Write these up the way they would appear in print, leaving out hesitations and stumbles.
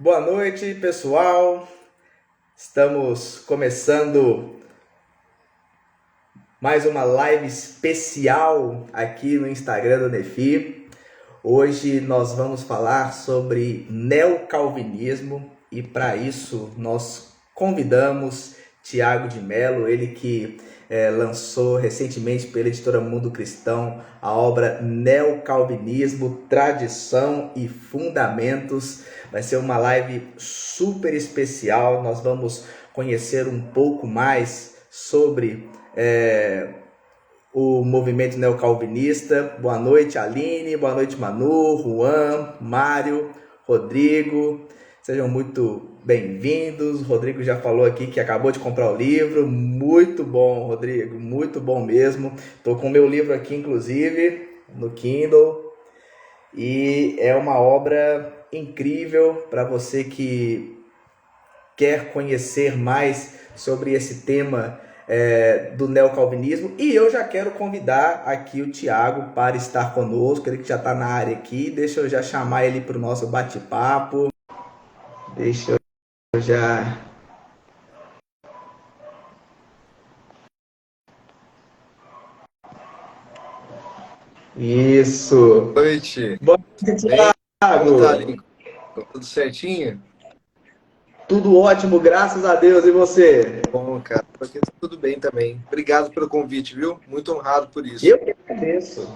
Boa noite, pessoal. Estamos começando mais uma live especial aqui no Instagram do Nefi. Hoje nós vamos falar sobre neocalvinismo e para isso nós convidamos Tiago de Mello, ele que lançou recentemente pela editora Mundo Cristão a obra Neocalvinismo, Tradição e Fundamentos. Vai ser uma live super especial, nós vamos conhecer um pouco mais sobre o movimento neocalvinista. Boa noite, Aline, boa noite, Manu, Juan, Mário, Rodrigo. Sejam muito bem-vindos. O Rodrigo já falou aqui que acabou de comprar o livro. Muito bom, Rodrigo, muito bom mesmo. Estou com o meu livro aqui, inclusive, no Kindle. E é uma obra incrível para você que quer conhecer mais sobre esse tema do neocalvinismo. E eu já quero convidar aqui o Tiago para estar conosco, ele que já está na área aqui. Deixa eu já chamar ele para o nosso bate-papo. Deixa eu já... Isso! Boa noite. Boa noite, Bem, como tá, Tiago! Lincoln? Tudo certinho? Tudo ótimo, graças a Deus. E você? Bom, cara, aqui tudo bem também. Obrigado pelo convite, viu? Muito honrado por isso. Eu que agradeço.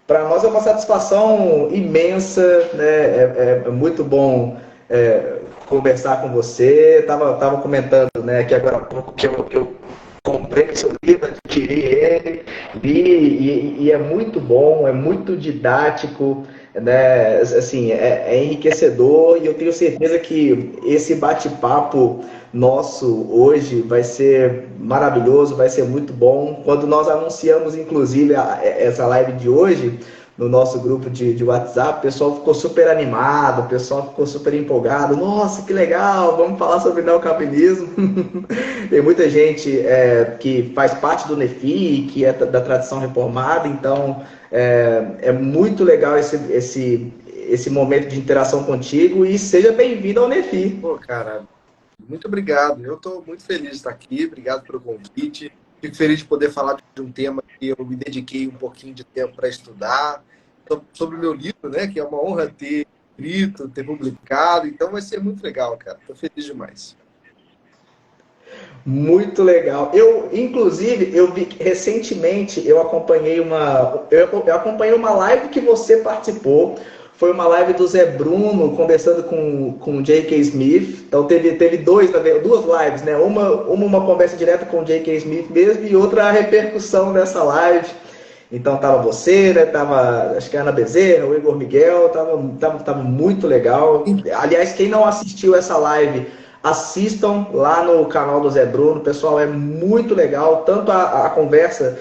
Para nós é uma satisfação imensa, né? É muito bom conversar com você. Tava comentando, né, que agora há pouco que eu comprei seu livro, adquiri ele, li e é muito bom, é muito didático, né? Assim, é enriquecedor e eu tenho certeza que esse bate-papo nosso hoje vai ser maravilhoso, vai ser muito bom. Quando nós anunciamos, inclusive, essa live de hoje no nosso grupo de WhatsApp, o pessoal ficou super animado, o pessoal ficou super empolgado. Nossa, que legal, vamos falar sobre neocalvinismo. Tem muita gente que faz parte do NEFI, que é da tradição reformada, então é muito legal esse momento de interação contigo e seja bem-vindo ao NEFI. Pô, cara, muito obrigado. Eu estou muito feliz de estar aqui. Obrigado pelo convite. Fico feliz de poder falar de um tema que eu me dediquei um pouquinho de tempo para estudar, sobre o meu livro, né? Que é uma honra ter escrito, ter publicado. Então vai ser muito legal, cara. Estou feliz demais. Muito legal. Inclusive, eu vi que recentemente eu acompanhei uma live que você participou. Foi uma live do Zé Bruno conversando com o J.K. Smith. Então teve duas lives, né? Uma conversa direta com o J.K. Smith mesmo e outra a repercussão dessa live. Então tava você, né? Tava, acho que a Ana Bezerra, o Igor Miguel, tava muito legal. Aliás, quem não assistiu essa live, assistam lá no canal do Zé Bruno, pessoal, é muito legal, tanto a conversa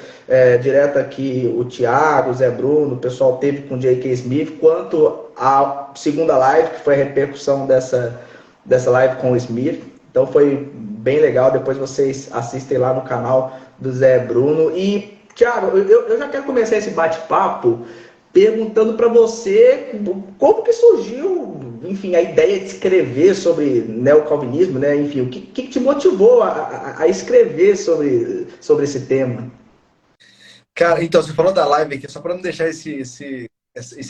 direta que o Thiago, o Zé Bruno, o pessoal teve com o J.K. Smith, quanto a segunda live, que foi a repercussão dessa live com o Smith. Então foi bem legal, depois vocês assistem lá no canal do Zé Bruno. E, Thiago, eu já quero começar esse bate-papo perguntando para você como que surgiu, enfim, a ideia de escrever sobre neocalvinismo, né? Enfim, o que te motivou a escrever sobre esse tema? Cara, então, você falou da live aqui, só para não deixar esse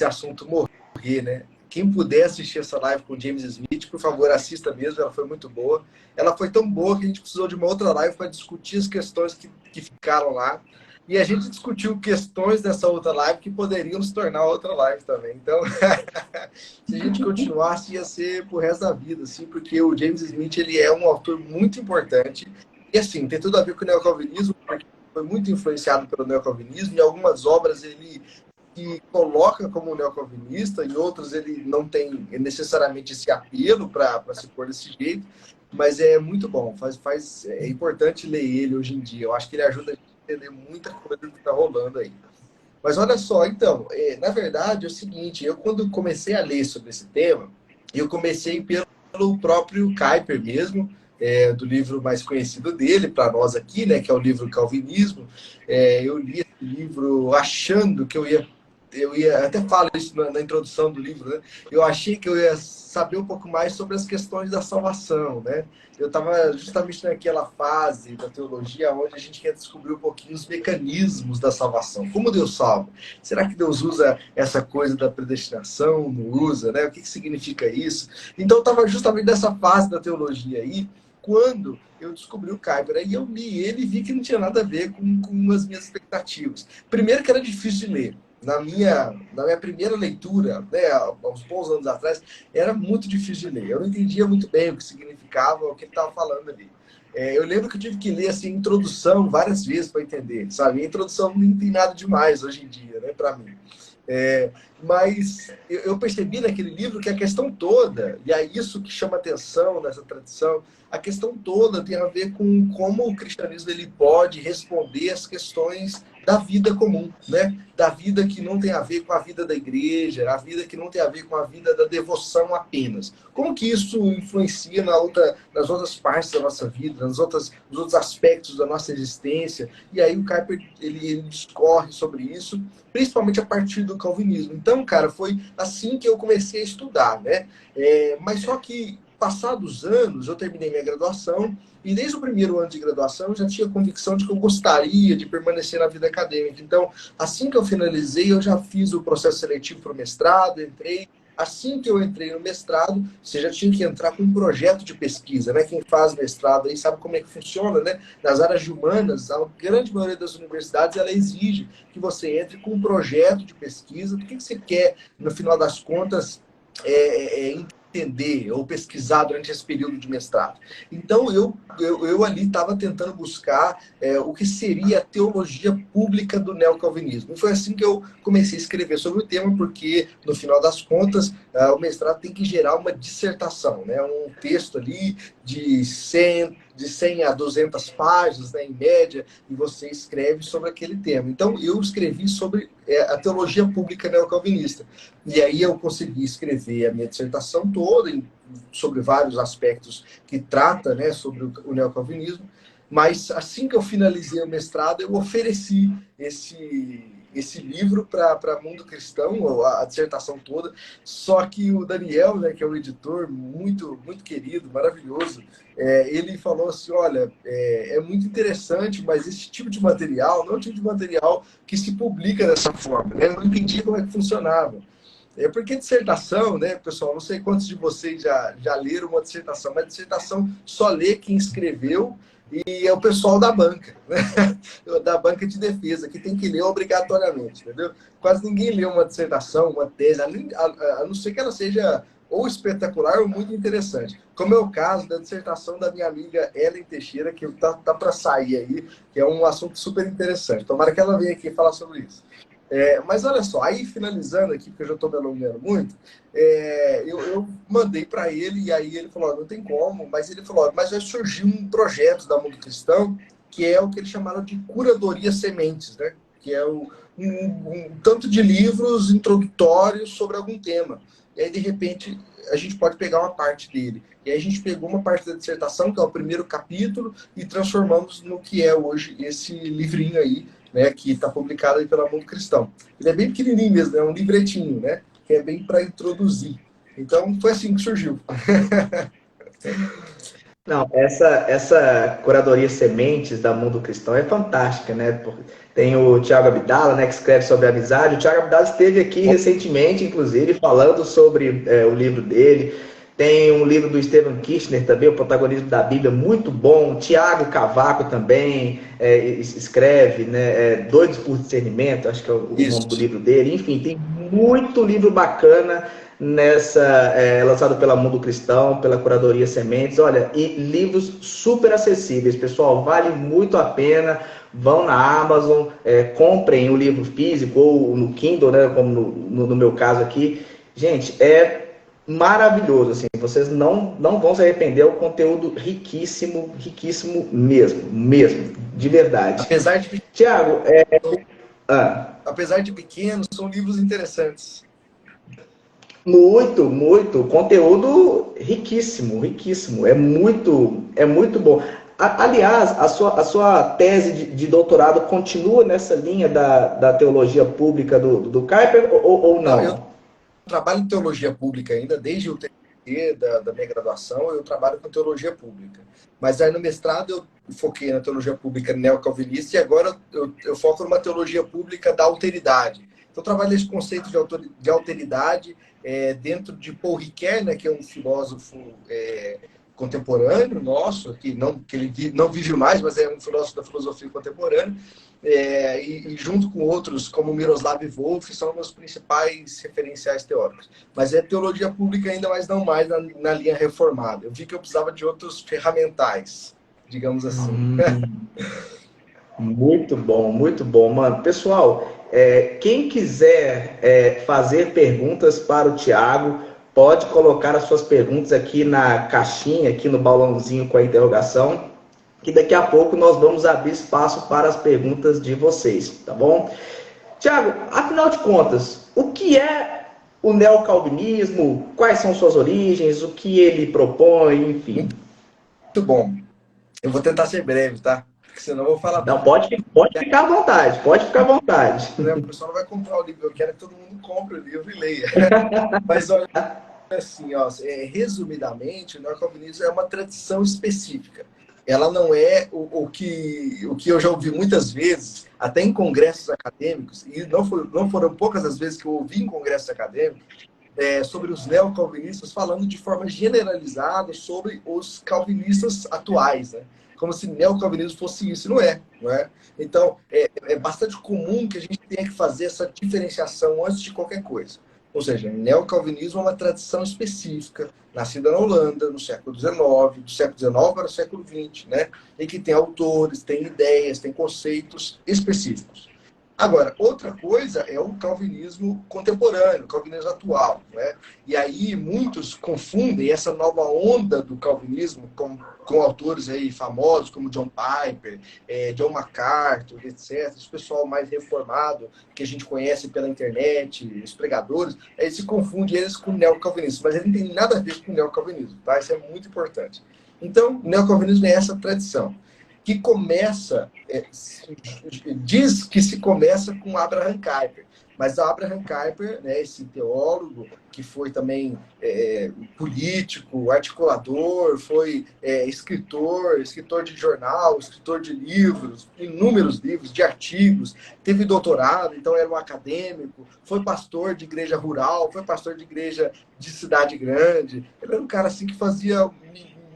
assunto morrer, né? Quem puder assistir essa live com o James Smith, por favor, assista mesmo, ela foi muito boa. Ela foi tão boa que a gente precisou de uma outra live para discutir as questões que ficaram lá. E a gente discutiu questões dessa outra live que poderiam se tornar outra live também. Então, se a gente continuasse, ia ser pro resto da vida, assim, porque o James Smith, ele é um autor muito importante. E, assim, tem tudo a ver com o neocalvinismo, porque foi muito influenciado pelo neocalvinismo. Em algumas obras ele se coloca como neocalvinista, em outras ele não tem necessariamente esse apelo para se pôr desse jeito, mas é muito bom. É importante ler ele hoje em dia. Eu acho que ele ajuda a gente a entender muita coisa que está rolando aí. Mas olha só, então, na verdade é o seguinte, eu quando comecei a ler sobre esse tema, eu comecei pelo próprio Kuyper mesmo, do livro mais conhecido dele, para nós aqui, né, que é o livro Calvinismo. Eu li esse livro achando que eu ia eu ia, até falo isso na introdução do livro, né? Eu achei que eu ia saber um pouco mais sobre as questões da salvação, né? Eu estava justamente naquela fase da teologia onde a gente quer descobrir um pouquinho os mecanismos da salvação. Como Deus salva? Será que Deus usa essa coisa da predestinação? Não usa, né? O que significa isso? Então, eu estava justamente nessa fase da teologia aí, quando eu descobri o Kuyper. Aí eu li ele e vi que não tinha nada a ver com as minhas expectativas. Primeiro que era difícil de ler. Na minha primeira leitura, né, há uns bons anos atrás, era muito difícil de ler. Eu não entendia muito bem o que significava, o que ele estava falando ali. Eu lembro que eu tive que ler assim, a introdução várias vezes para entender, sabe? A introdução não tem nada demais hoje em dia, né, para mim. Mas eu percebi naquele livro que a questão toda, e é isso que chama atenção nessa tradição, a questão toda tem a ver com como o cristianismo ele pode responder às questões da vida comum, né? Da vida que não tem a ver com a vida da igreja, a vida que não tem a ver com a vida da devoção apenas. Como que isso influencia nas outras partes da nossa vida, nos outros aspectos da nossa existência? E aí o Kuyper ele discorre sobre isso, principalmente a partir do calvinismo. Então, cara, foi assim que eu comecei a estudar, né? Mas só que, passados anos, eu terminei minha graduação e desde o primeiro ano de graduação eu já tinha convicção de que eu gostaria de permanecer na vida acadêmica. Então, assim que eu finalizei, eu já fiz o processo seletivo para o mestrado, entrei. Assim que eu entrei no mestrado, você já tinha que entrar com um projeto de pesquisa, né? Quem faz mestrado aí sabe como é que funciona, né? Nas áreas de humanas, a grande maioria das universidades, ela exige que você entre com um projeto de pesquisa. O que você quer, no final das contas, entender ou pesquisar durante esse período de mestrado. Então, eu ali estava tentando buscar o que seria a teologia pública do neocalvinismo. E foi assim que eu comecei a escrever sobre o tema, porque, no final das contas, o mestrado tem que gerar uma dissertação, né? Um texto ali de 100 a 200 páginas, né, em média, e você escreve sobre aquele tema. Então, eu escrevi sobre a teologia pública neocalvinista. E aí eu consegui escrever a minha dissertação toda sobre vários aspectos que trata, né, sobre o neocalvinismo. Mas assim que eu finalizei o mestrado, eu ofereci esse livro para Mundo Cristão, a dissertação toda. Só que o Daniel, né, que é um editor muito, muito querido, maravilhoso, ele falou assim, olha, é muito interessante, mas esse tipo de material não é o tipo de material que se publica dessa forma, né? Eu não entendi como é que funcionava. Porque dissertação, né, pessoal, não sei quantos de vocês já leram uma dissertação, mas dissertação só lê quem escreveu e é o pessoal da banca, né? Da banca de defesa, que tem que ler obrigatoriamente, entendeu? Quase ninguém lê uma dissertação, uma tese, a não ser que ela seja ou espetacular ou muito interessante. Como é o caso da dissertação da minha amiga Ellen Teixeira, que tá para sair aí, que é um assunto super interessante. Tomara que ela venha aqui falar sobre isso. Mas olha só, aí finalizando aqui, porque eu já estou me alongando muito, eu mandei para ele, e aí ele falou, não tem como, mas ele falou, mas vai surgir um projeto da Mundo Cristão, que é o que eles chamaram de curadoria sementes, né? Que é um tanto de livros introdutórios sobre algum tema. E aí, de repente, a gente pode pegar uma parte dele. E aí a gente pegou uma parte da dissertação, que é o primeiro capítulo, e transformamos no que é hoje esse livrinho aí, né, que está publicado aí pela Mundo Cristão. Ele é bem pequenininho mesmo, é um livretinho, né, que é bem para introduzir. Então, foi assim que surgiu. Não, essa curadoria sementes da Mundo Cristão é fantástica, né? Tem o Tiago Abdala, né, que escreve sobre amizade. O Tiago Abdala esteve aqui recentemente, inclusive, falando sobre o livro dele. Tem um livro do Stephen Kirchner também, o protagonismo da Bíblia, muito bom. Tiago Cavaco também escreve, né? Doidos por Discernimento, acho que é o nome do livro dele. Enfim, tem muito livro bacana lançado pela Mundo Cristão, pela Curadoria Sementes. Olha, e livros super acessíveis, pessoal, vale muito a pena. Vão na Amazon, comprem o livro físico ou no Kindle, né, como no meu caso aqui. Gente, é maravilhoso, assim, vocês não vão se arrepender, é um conteúdo riquíssimo, riquíssimo mesmo, de verdade. Apesar de Tiago, apesar de pequenos, são livros interessantes. Muito conteúdo riquíssimo, é muito bom. Aliás, a sua tese de doutorado continua nessa linha da teologia pública do Kuyper ou Não, eu não? trabalho em teologia pública ainda, desde o TCC da minha graduação, eu trabalho com teologia pública. Mas aí no mestrado eu foquei na teologia pública neocalvinista e agora eu foco numa teologia pública da alteridade. Então eu trabalho esse conceito de alteridade dentro de Paul Ricoeur, né, que é um filósofo contemporâneo nosso, que ele não vive mais, mas é um filósofo da filosofia contemporânea, e junto com outros, como Miroslav Volf, são meus principais referenciais teóricos. Mas é teologia pública ainda, mas não mais na linha reformada. Eu vi que eu precisava de outros ferramentais, digamos assim. Muito bom, mano. Pessoal, quem quiser fazer perguntas para o Thiago, pode colocar as suas perguntas aqui na caixinha, aqui no balãozinho com a interrogação, que daqui a pouco nós vamos abrir espaço para as perguntas de vocês, tá bom? Thiago, afinal de contas, o que é o neocalvinismo? Quais são suas origens? O que ele propõe? Enfim. Muito bom. Eu vou tentar ser breve, tá? Porque senão eu vou falar Não, tudo. pode ficar à vontade, pode ficar à vontade. O pessoal não vai comprar o livro. Eu quero que todo mundo compre o livro e leia. Mas olha, assim, ó, resumidamente, o neocalvinismo é uma tradição específica. Ela não é o que eu já ouvi muitas vezes, até em congressos acadêmicos, e não foram poucas as vezes que eu ouvi em congressos acadêmicos, sobre os neocalvinistas falando de forma generalizada sobre os calvinistas atuais, né? Como se neocalvinismo fosse isso, não é, não é? Então, é bastante comum que a gente tenha que fazer essa diferenciação antes de qualquer coisa. Ou seja, neocalvinismo é uma tradição específica, nascida na Holanda, no século XIX, do século XIX para o século XX, né? E que tem autores, tem ideias, tem conceitos específicos. Agora, outra coisa é o calvinismo contemporâneo, o calvinismo atual, né? E aí muitos confundem essa nova onda do calvinismo com autores aí famosos como John Piper, John MacArthur, etc. Esse pessoal mais reformado que a gente conhece pela internet, os pregadores, aí se confunde eles com o neocalvinismo, mas ele não tem nada a ver com o neocalvinismo, tá? Isso é muito importante. Então, o neocalvinismo é essa tradição que começa, diz que se começa com Abraham Kuyper, mas Abraham Kuyper, né, esse teólogo que foi também político, articulador, foi escritor de jornal, escritor de livros, inúmeros livros, de artigos, teve doutorado, então era um acadêmico, foi pastor de igreja rural, foi pastor de igreja de cidade grande, ele era um cara assim que fazia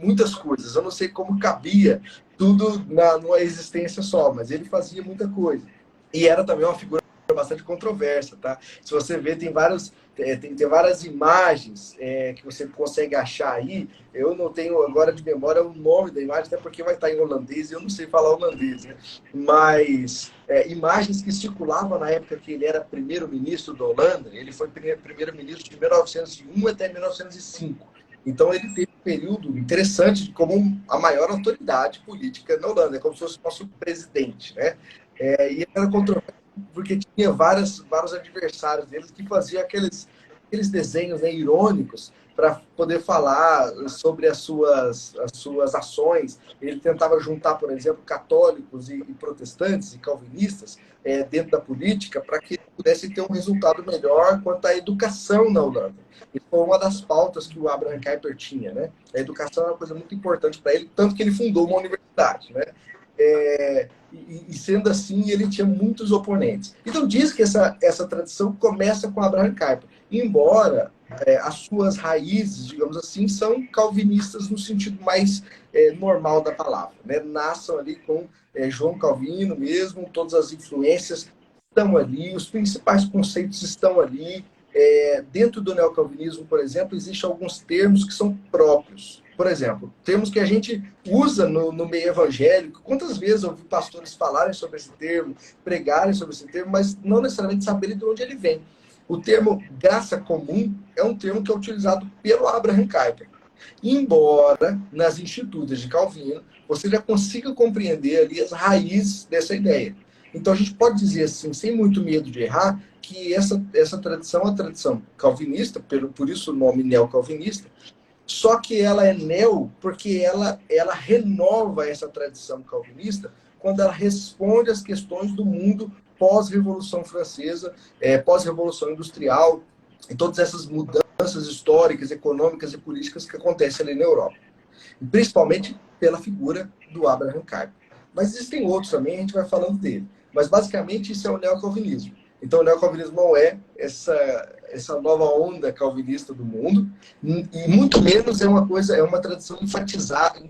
muitas coisas, eu não sei como cabia tudo numa existência só, mas ele fazia muita coisa. E era também uma figura bastante controversa, tá? Se você ver, tem várias imagens que você consegue achar aí. Eu não tenho agora de memória o nome da imagem, até porque vai estar em holandês e eu não sei falar holandês, né? Mas imagens que circulavam na época que ele era primeiro-ministro da Holanda, ele foi primeiro-ministro de 1901 até 1905. Então, ele teve um período interessante como a maior autoridade política na Holanda, como se fosse o nosso presidente, né? E era controverso porque tinha vários adversários deles que faziam aqueles desenhos, né, irônicos para poder falar sobre as suas ações. Ele tentava juntar, por exemplo, católicos e protestantes e calvinistas dentro da política para que pudesse ter um resultado melhor quanto à educação na Holanda. Isso foi uma das pautas que o Abraham Kuyper tinha, né? A educação é uma coisa muito importante para ele, tanto que ele fundou uma universidade, né? E sendo assim, ele tinha muitos oponentes. Então, diz que essa tradição começa com Abraham Kuyper, embora as suas raízes, digamos assim, são calvinistas no sentido mais normal da palavra, né? Nascem ali com João Calvino mesmo, todas as influências estão ali, os principais conceitos estão ali. Dentro do neocalvinismo, por exemplo, existem alguns termos que são próprios. Por exemplo, termos que a gente usa no meio evangélico. Quantas vezes eu ouvi pastores falarem sobre esse termo, pregarem sobre esse termo, mas não necessariamente saberem de onde ele vem. O termo graça comum é um termo que é utilizado pelo Abraham Kuyper. Embora, nas institutas de Calvino, você já consiga compreender ali as raízes dessa ideia. Então, a gente pode dizer assim, sem muito medo de errar, que essa tradição é uma tradição calvinista, por isso o nome neocalvinista, Só que ela é neo porque ela renova essa tradição calvinista quando ela responde às questões do mundo pós-Revolução Francesa, pós-Revolução Industrial, e todas essas mudanças históricas, econômicas e políticas que acontecem ali na Europa. E principalmente pela figura do Abraham Kuyper. Mas existem outros também, a gente vai falando dele. Mas basicamente isso é o neocalvinismo. Então o neocalvinismo não é essa nova onda calvinista do mundo, e muito menos é uma tradição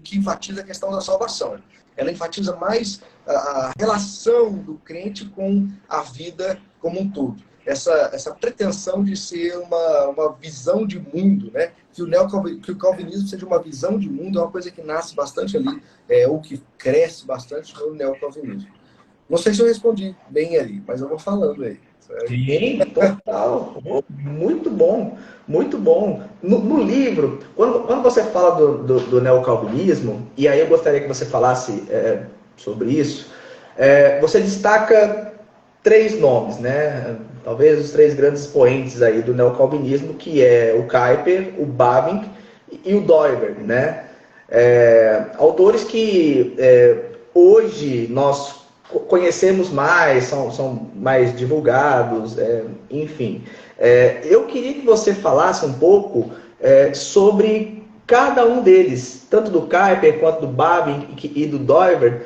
que enfatiza a questão da salvação. Ela enfatiza mais a relação do crente com a vida como um todo. Essa pretensão de ser uma visão de mundo, né? Que o calvinismo seja uma visão de mundo é uma coisa que nasce bastante ali, ou que cresce bastante no neocalvinismo. Não sei se eu respondi bem ali, mas eu vou falando aí. Sim, total. Muito bom, muito bom. No livro, quando você fala do neocalvinismo, e aí eu gostaria que você falasse sobre isso, você destaca três nomes, né? Talvez os três grandes expoentes aí do neocalvinismo, que é o Kuyper, o Bavinck e o Deuber, né? Autores que hoje nós conhecemos mais, são mais divulgados, enfim. Eu queria que você falasse um pouco sobre cada um deles, tanto do Kuyper quanto do Bavinck e do Deuber,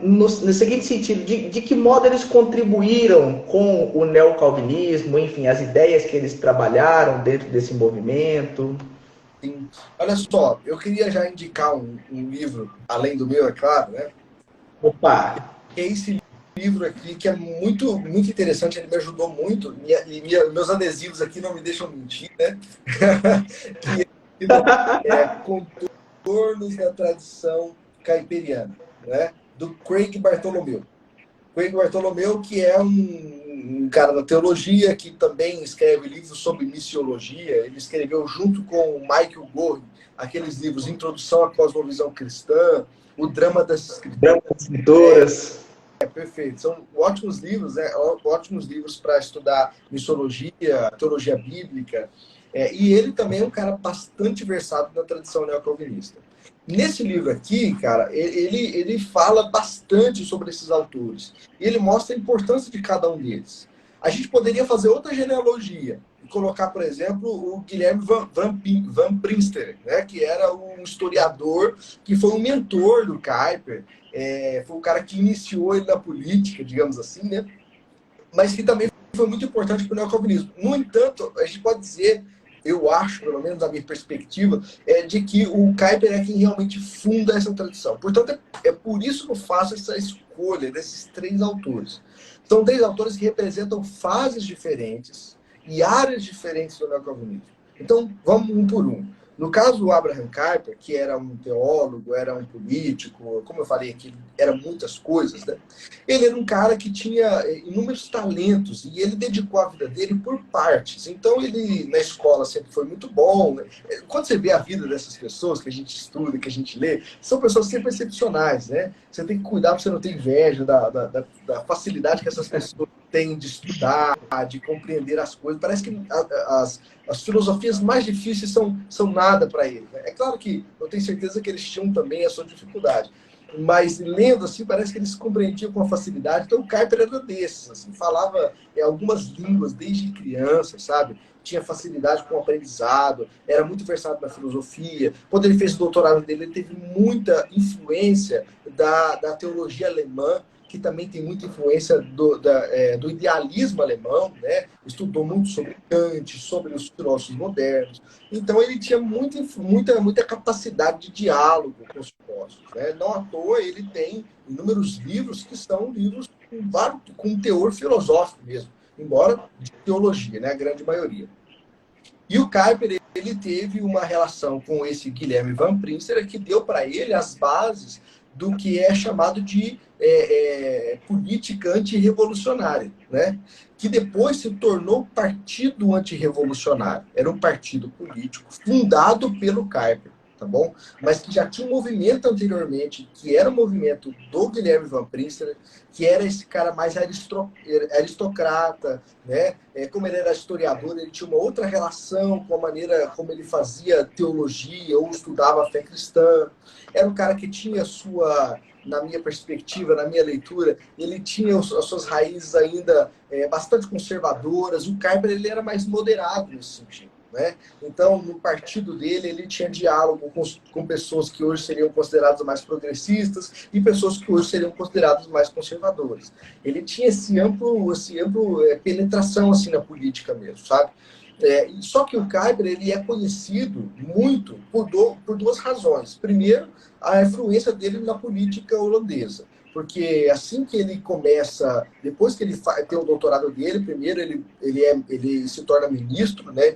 no seguinte sentido, de que modo eles contribuíram com o neocalvinismo, enfim, as ideias que eles trabalharam dentro desse movimento. Sim. Olha só, eu queria já indicar um livro, além do meu, é claro, né? Opa! É esse livro aqui, que é muito, muito interessante, ele me ajudou muito, meus adesivos aqui não me deixam mentir, né? Que é Contornos da Tradição Caiperiana, né? Do Craig Bartholomew. Craig Bartholomew, que é um cara da teologia, que também escreve livros sobre missiologia. Ele escreveu junto com o Michael Gorin aqueles livros Introdução à Cosmovisão Cristã, O Drama das Escrituras. Perfeito. São ótimos livros, né? Ótimos livros para estudar missiologia, teologia bíblica. E ele também é um cara bastante versado na tradição neocalvinista. Nesse livro aqui, cara, ele fala bastante sobre esses autores. E ele mostra a importância de cada um deles. A gente poderia fazer outra genealogia e colocar, por exemplo, o Guilherme Van Prinster, né, que era um historiador, que foi um mentor do Kuyper, foi o cara que iniciou ele na política, digamos assim, né? Mas que também foi muito importante para o neocalvinismo. No entanto, a gente pode dizer, eu acho, pelo menos da minha perspectiva, de que o Kuyper é quem realmente funda essa tradição. Portanto, é por isso que eu faço essa escolha desses três autores. São três autores que representam fases diferentes e áreas diferentes do neocalvinismo. Então, vamos um por um. No caso do Abraham Kuyper, que era um teólogo, era um político, como eu falei aqui, era muitas coisas, né? Ele era um cara que tinha inúmeros talentos e ele dedicou a vida dele por partes. Então, ele na escola sempre foi muito bom, né? Quando você vê a vida dessas pessoas que a gente estuda, que a gente lê, são pessoas sempre excepcionais, né? Você tem que cuidar para você não ter inveja da facilidade que essas pessoas têm de estudar, de compreender as coisas. Parece que as filosofias mais difíceis são nada para ele. É claro que eu tenho certeza que eles tinham também a sua dificuldade, mas lendo assim, parece que eles compreendiam com facilidade. Então o Kuyper era desses, assim, falava algumas línguas desde criança, sabe? Tinha facilidade com o aprendizado, era muito versado na filosofia. Quando ele fez o doutorado dele, ele teve muita influência da teologia alemã, que também tem muita influência do idealismo alemão, né? Estudou muito sobre Kant, sobre os filósofos modernos. Então ele tinha muita capacidade de diálogo com os filósofos, né? Não à toa ele tem inúmeros livros que são livros com teor filosófico mesmo, embora de teologia, né? A grande maioria. E o Kuyper, ele teve uma relação com esse Guilherme Van Prinster que deu para ele as bases do que é chamado de política antirrevolucionária, né? Que depois se tornou Partido Antirrevolucionário. Era um partido político fundado pelo Kuyper. tá bom? Mas que já tinha um movimento anteriormente, que era o movimento do Guilherme Van Prinsterer, que era esse cara mais aristocrata, né? Como ele era historiador, ele tinha uma outra relação com a maneira como ele fazia teologia ou estudava a fé cristã. Era um cara que tinha sua, na minha perspectiva, na minha leitura, ele tinha as suas raízes ainda bastante conservadoras. O Kuyper, ele era mais moderado nesse sentido, né? Então, no partido dele, ele tinha diálogo com pessoas que hoje seriam consideradas mais progressistas e pessoas que hoje seriam consideradas mais conservadoras. Ele tinha esse amplo penetração assim na política mesmo, sabe? Só que o Kuyper, ele é conhecido muito por duas razões. Primeiro, a influência dele na política holandesa. Porque assim que ele começa, depois que ele tem o doutorado dele, primeiro ele se torna ministro, né,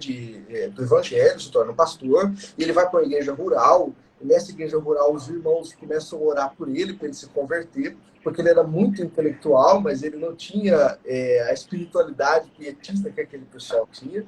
do evangelho, se torna um pastor, e ele vai para uma igreja rural, e nessa igreja rural os irmãos começam a orar por ele, para ele se converter, porque ele era muito intelectual, mas ele não tinha a espiritualidade pietista que aquele pessoal tinha.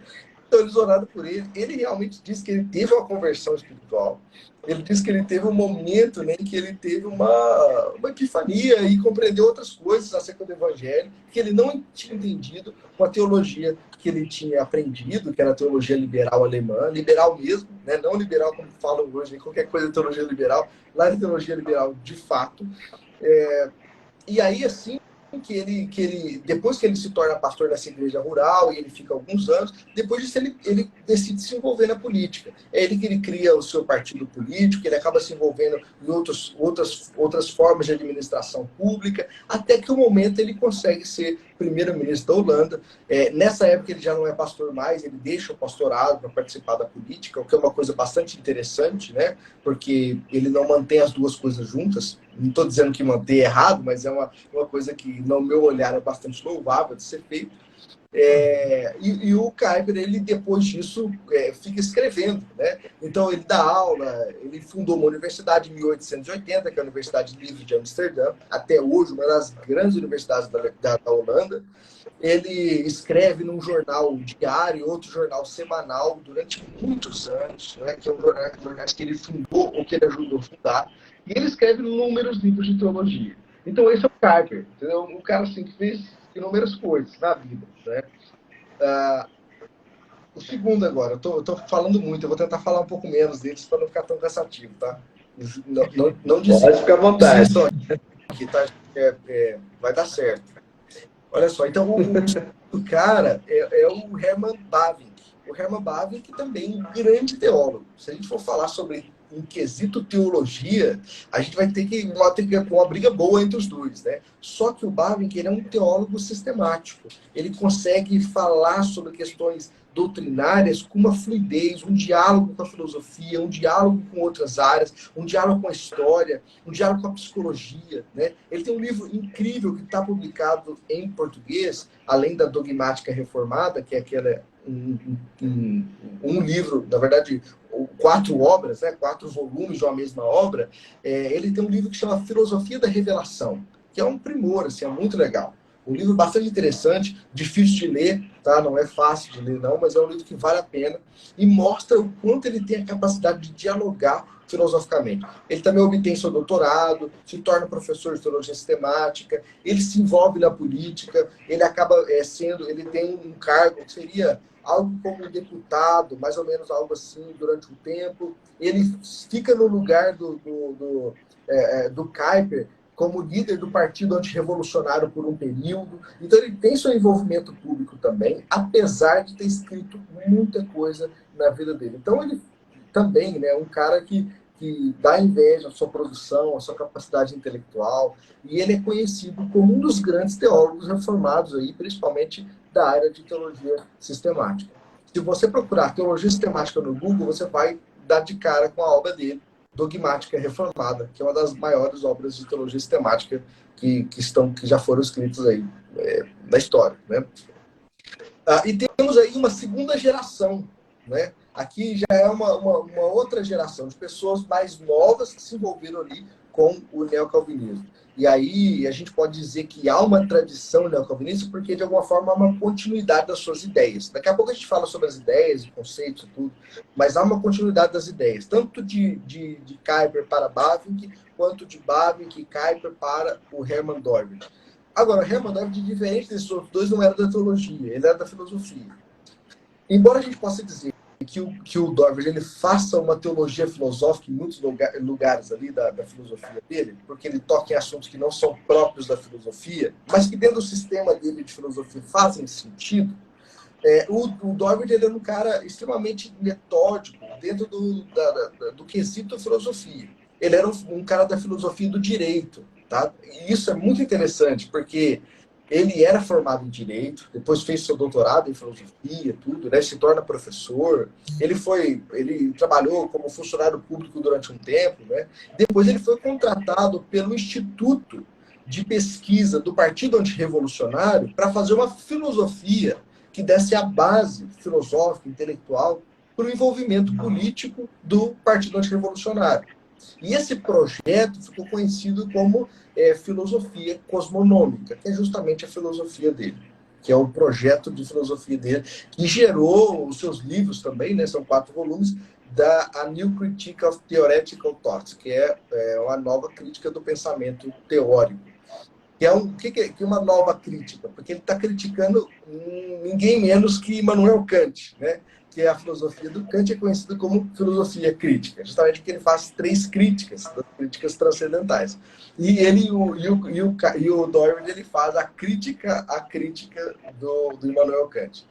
Então eles oraram por ele. Ele realmente disse que ele teve uma conversão espiritual. Ele disse que ele teve um momento, né, em que ele teve uma epifania e compreendeu outras coisas acerca do evangelho que ele não tinha entendido com a teologia que ele tinha aprendido, que era a teologia liberal alemã, liberal mesmo, né, não liberal como falam hoje, qualquer coisa é teologia liberal, lá é teologia liberal de fato. E aí, assim, depois que ele se torna pastor dessa igreja rural e ele fica alguns anos, depois disso ele decide se envolver na política. É ele que ele cria o seu partido político, ele acaba se envolvendo em outras formas de administração pública, até que o momento ele consegue ser primeiro-ministro da Holanda. Nessa época ele já não é pastor mais, ele deixa o pastorado para participar da política, o que é uma coisa bastante interessante, né? Porque ele não mantém as duas coisas juntas. Não estou dizendo que manter é errado, mas é uma coisa que, no meu olhar, é bastante louvável de ser feito. E o Kuyper, ele depois disso fica escrevendo, né? Então ele dá aula, ele fundou uma universidade em 1880, que é a Universidade Livre de Amsterdã, até hoje uma das grandes universidades da Holanda. Ele escreve num jornal diário, outro jornal semanal, durante muitos anos, né? Que é um jornal que ele fundou ou que ele ajudou a fundar. E ele escreve inúmeros livros de teologia. Então esse é o Kuyper, entendeu? Um cara assim que fez inúmeras coisas na vida, né? O segundo agora, eu tô falando muito, eu vou tentar falar um pouco menos deles para não ficar tão cansativo, tá? Não Pode ficar à vontade. Aqui, tá? Vai dar certo. Olha só, então o cara é o Herman Bavinck. O Herman Bavinck também é um grande teólogo. Se a gente for falar sobre um quesito teologia, a gente vai ter que uma briga boa entre os dois, né? Só que o Bavinck, ele é um teólogo sistemático. Ele consegue falar sobre questões doutrinárias com uma fluidez, um diálogo com a filosofia, um diálogo com outras áreas, um diálogo com a história, um diálogo com a psicologia, né? Ele tem um livro incrível que está publicado em português, além da Dogmática Reformada, que é aquela um livro, na verdade, 4 obras, né, 4 volumes de uma mesma obra. Ele tem um livro que chama Filosofia da Revelação, que é um primor, assim, é muito legal. Um livro bastante interessante, difícil de ler, tá? Não é fácil de ler, não, mas é um livro que vale a pena e mostra o quanto ele tem a capacidade de dialogar filosoficamente. Ele também obtém seu doutorado, se torna professor de teologia sistemática, ele se envolve na política, ele acaba ele tem um cargo que seria algo como um deputado, mais ou menos algo assim, durante um tempo. Ele fica no lugar do Kuyper como líder do Partido Antirrevolucionário por um período. Então ele tem seu envolvimento público também, apesar de ter escrito muita coisa na vida dele. Então ele também, né, é um cara que dá inveja à sua produção, à sua capacidade intelectual, e ele é conhecido como um dos grandes teólogos reformados aí, principalmente da área de teologia sistemática. Se você procurar teologia sistemática no Google, você vai dar de cara com a obra dele, Dogmática Reformada, que é uma das maiores obras de teologia sistemática que já foram escritas aí na história, né? E temos aí uma segunda geração, né? Aqui já é uma outra geração de pessoas mais novas que se envolveram ali com o neocalvinismo. E aí a gente pode dizer que há uma tradição neocalvinista porque, de alguma forma, há uma continuidade das suas ideias. Daqui a pouco a gente fala sobre as ideias, conceitos e tudo, mas há uma continuidade das ideias, tanto de Kuyper para Bavinck, quanto de Bavinck e Kuyper para o Hermann Dorward. Agora, o Hermann Dorward, diferente desses outros dois, não era da teologia, ele era da filosofia. Embora a gente possa dizer que o Dorward ele faça uma teologia filosófica em muitos lugares ali da filosofia dele, porque ele toca em assuntos que não são próprios da filosofia, mas que dentro do sistema dele de filosofia fazem sentido, o Dorward ele era um cara extremamente metódico dentro do quesito filosofia. Ele era um cara da filosofia do direito. Tá? E isso é muito interessante, porque ele era formado em direito, depois fez seu doutorado em filosofia, tudo, né? Se torna professor. Ele trabalhou como funcionário público durante um tempo, né? Depois ele foi contratado pelo Instituto de Pesquisa do Partido Antirrevolucionário para fazer uma filosofia que desse a base filosófica, intelectual, para o envolvimento político do Partido Antirrevolucionário. E esse projeto ficou conhecido como filosofia cosmonômica, que é justamente a filosofia dele, que é o projeto de filosofia dele, que gerou os seus livros também, né, são 4 volumes, A New Critique of Theoretical Thought, que é uma nova crítica do pensamento teórico. Que é uma nova crítica, porque ele está criticando ninguém menos que Immanuel Kant, né? Que é a filosofia do Kant, é conhecida como filosofia crítica, justamente porque ele faz 3 críticas, das críticas transcendentais. E o Dorward ele faz a crítica do Immanuel Kant.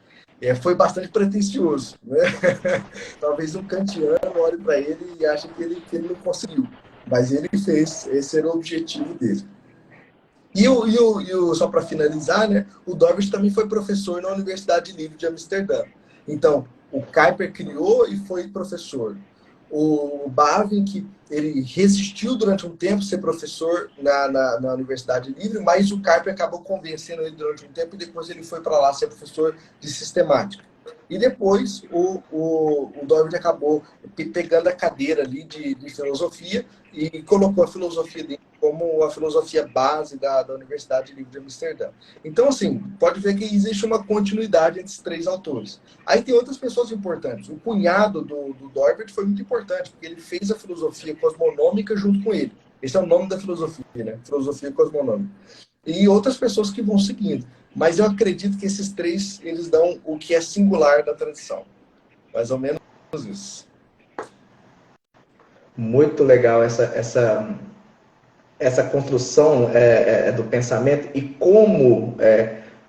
Foi bastante pretensioso, né? Talvez um kantiano olhe para ele e ache que ele não conseguiu, mas ele fez, esse era o objetivo dele. Só para finalizar, né, o Dorward também foi professor na Universidade Livre de Amsterdã. Então, o Kuyper criou e foi professor. O Bavinck, ele resistiu durante um tempo ser professor na Universidade Livre, mas o Kuyper acabou convencendo ele durante um tempo e depois ele foi para lá ser professor de sistemática. E depois o Dorward acabou pegando a cadeira ali de filosofia e colocou a filosofia dele como a filosofia base da Universidade Livre de Amsterdã. Então, assim, pode ver que existe uma continuidade entre esses 3 autores. Aí tem outras pessoas importantes. O cunhado do Dorward foi muito importante, porque ele fez a filosofia cosmonômica junto com ele. Esse é o nome da filosofia, né? Filosofia cosmonômica. E outras pessoas que vão seguindo. Mas eu acredito que esses 3, eles dão o que é singular da tradição. Mais ou menos isso. Muito legal essa construção do pensamento e como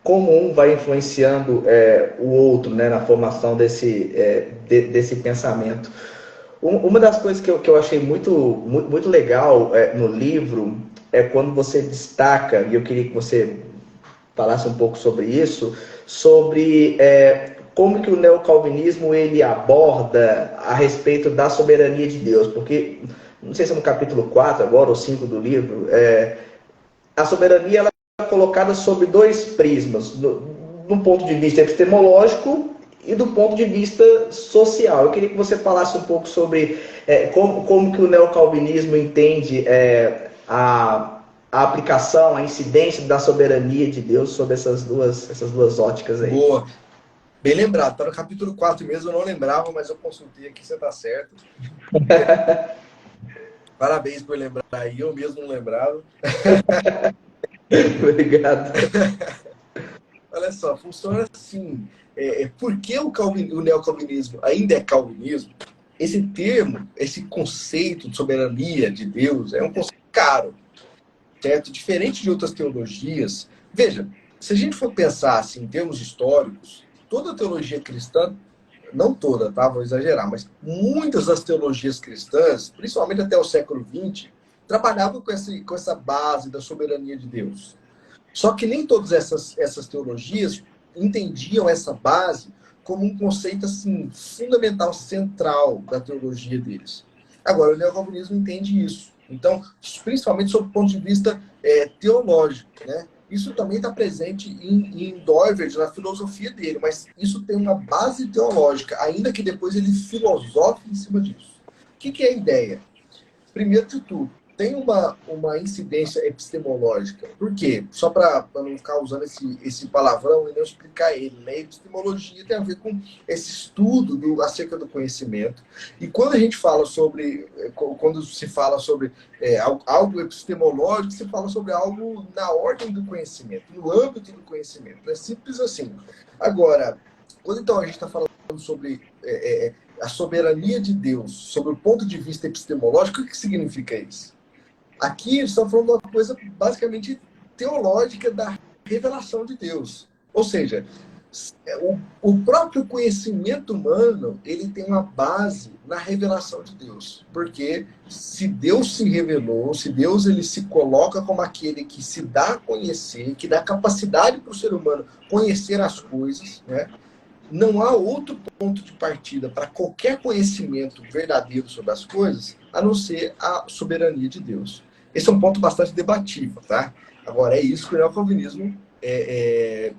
um vai influenciando o outro, né, na formação desse pensamento. Uma das coisas que eu achei muito legal no livro é quando você destaca, e eu queria que você falasse um pouco sobre isso, sobre como que o neocalvinismo ele aborda a respeito da soberania de Deus, porque, não sei se é no capítulo 4 agora, ou 5 do livro, a soberania ela é colocada sob 2 prismas, do ponto de vista epistemológico e do ponto de vista social. Eu queria que você falasse um pouco sobre como que o neocalvinismo entende a aplicação, a incidência da soberania de Deus sobre essas duas óticas aí. Boa. Bem lembrado. Está no capítulo 4 mesmo, eu não lembrava, mas eu consultei aqui, você está certo. Parabéns por lembrar aí, eu mesmo não lembrava. Obrigado. Olha só, funciona assim. Por que o neocalvinismo ainda é calvinismo? Esse termo, esse conceito de soberania de Deus é um conceito caro, certo? Diferente de outras teologias. Veja, se a gente for pensar assim, em termos históricos, toda a teologia cristã, não toda, tá? Vou exagerar, mas muitas das teologias cristãs, principalmente até o século XX, trabalhavam com essa base da soberania de Deus. Só que nem todas essas teologias entendiam essa base como um conceito assim, fundamental, central da teologia deles. Agora, o neocalvinismo entende isso. Então, principalmente sob o ponto de vista teológico, né? Isso também está presente em Dorward, na filosofia dele, mas isso tem uma base teológica, ainda que depois ele filosofe em cima disso. O que é a ideia? Primeiro de tudo, tem uma incidência epistemológica. Por quê? Só para não ficar usando esse palavrão e não explicar ele. Né? Epistemologia tem a ver com esse estudo acerca do conhecimento. E quando a gente fala sobre, quando se fala sobre algo epistemológico, se fala sobre algo na ordem do conhecimento, no âmbito do conhecimento. É simples assim. Agora, quando então a gente está falando sobre a soberania de Deus, sobre o ponto de vista epistemológico, o que significa isso? Aqui eles estão falando de uma coisa basicamente teológica da revelação de Deus. Ou seja, o próprio conhecimento humano ele tem uma base na revelação de Deus. Porque se Deus se revelou, se Deus ele se coloca como aquele que se dá a conhecer, que dá capacidade para o ser humano conhecer as coisas, né? Não há outro ponto de partida para qualquer conhecimento verdadeiro sobre as coisas, a não ser a soberania de Deus. Esse é um ponto bastante debatível, tá? Agora, é isso que o neocalvinismo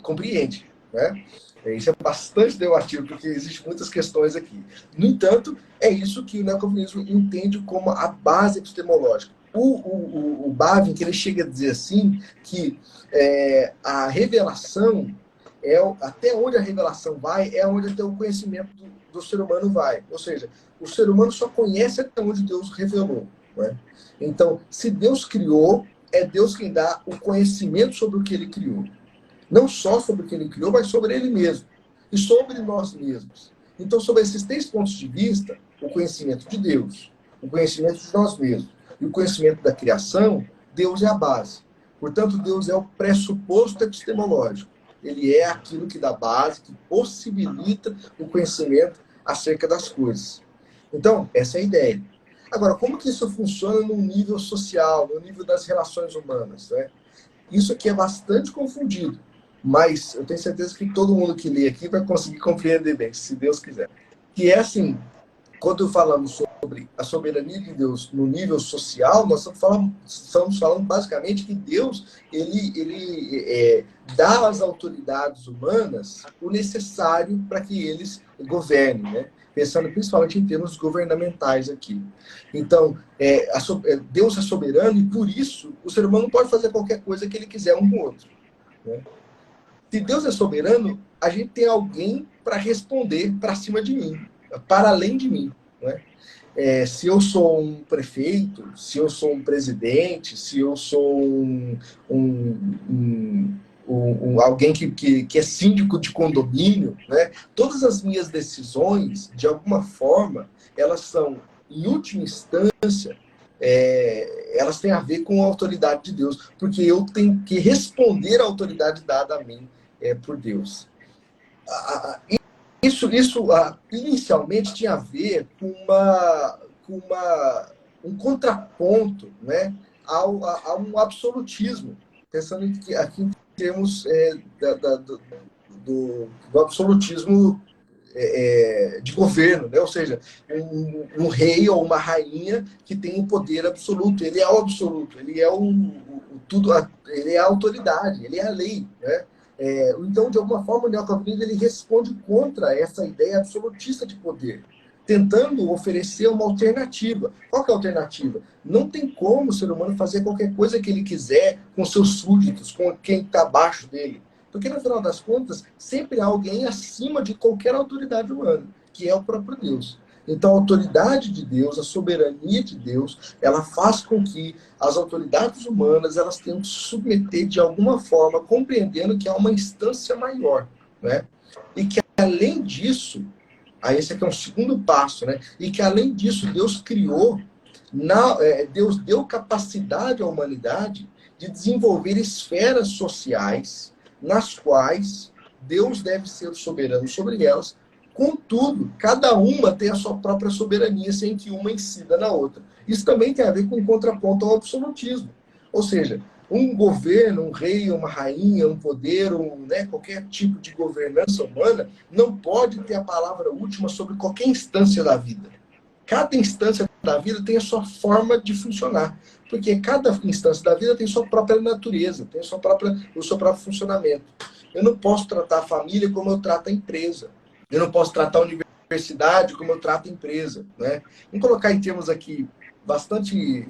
compreende, né? Isso é bastante debatível, porque existem muitas questões aqui. No entanto, é isso que o neocalvinismo entende como a base epistemológica. O Bavinck, ele chega a dizer assim, que a revelação até onde a revelação vai, é onde até o conhecimento do ser humano vai. Ou seja, o ser humano só conhece até onde Deus revelou. Né? Então, se Deus criou, é Deus quem dá o conhecimento sobre o que ele criou. Não só sobre o que ele criou, mas sobre ele mesmo. E sobre nós mesmos. Então, sobre esses 3 pontos de vista, o conhecimento de Deus, o conhecimento de nós mesmos e o conhecimento da criação, Deus é a base. Portanto, Deus é o pressuposto epistemológico. Ele é aquilo que dá base, que possibilita o conhecimento acerca das coisas. Então, essa é a ideia. Agora, como que isso funciona no nível social, no nível das relações humanas? Né? Isso aqui é bastante confundido, mas eu tenho certeza que todo mundo que lê aqui vai conseguir compreender bem, se Deus quiser. Que é assim, quando falamos sobre a soberania de Deus no nível social, nós estamos falando basicamente que Deus ele dá às autoridades humanas o necessário para que eles governem, né? Pensando principalmente em termos governamentais aqui. Então, Deus é soberano e, por isso, o ser humano pode fazer qualquer coisa que ele quiser um com o outro. Né? Se Deus é soberano, a gente tem alguém para responder para cima de mim, para além de mim. Né? Se eu sou um prefeito, se eu sou um presidente, se eu sou alguém que é síndico de condomínio, né? Todas as minhas decisões, de alguma forma, elas são, em última instância, elas têm a ver com a autoridade de Deus, porque eu tenho que responder à autoridade dada a mim por Deus. Isso inicialmente tinha a ver com um contraponto, né, a um absolutismo, pensando aqui em termos do absolutismo de governo, né? Ou seja, um rei ou uma rainha que tem um poder absoluto. Ele é o absoluto, ele é tudo, ele é a autoridade, ele é a lei, né? Então, de alguma forma, o neocalvinismo ele responde contra essa ideia absolutista de poder, tentando oferecer uma alternativa. Qual que é a alternativa? Não tem como o ser humano fazer qualquer coisa que ele quiser com seus súditos, com quem está abaixo dele. Porque, no final das contas, sempre há alguém acima de qualquer autoridade humana, que é o próprio Deus. Então, a autoridade de Deus, a soberania de Deus, ela faz com que as autoridades humanas elas tenham que se submeter de alguma forma, compreendendo que há uma instância maior, né? E que, além disso, esse aqui é um segundo passo, né? E que, além disso, Deus criou, Deus deu capacidade à humanidade de desenvolver esferas sociais nas quais Deus deve ser o soberano sobre elas. Contudo, cada uma tem a sua própria soberania, sem que uma incida na outra. Isso também tem a ver com um contraponto ao absolutismo. Ou seja, um governo, um rei, uma rainha, um poder, qualquer tipo de governança humana não pode ter a palavra última sobre qualquer instância da vida. Cada instância da vida tem a sua forma de funcionar. Porque cada instância da vida tem sua própria natureza, tem o seu próprio funcionamento. Eu não posso tratar a família como eu trato a empresa. Eu não posso tratar a universidade como eu trato a empresa. Né? Vamos colocar em termos aqui bastante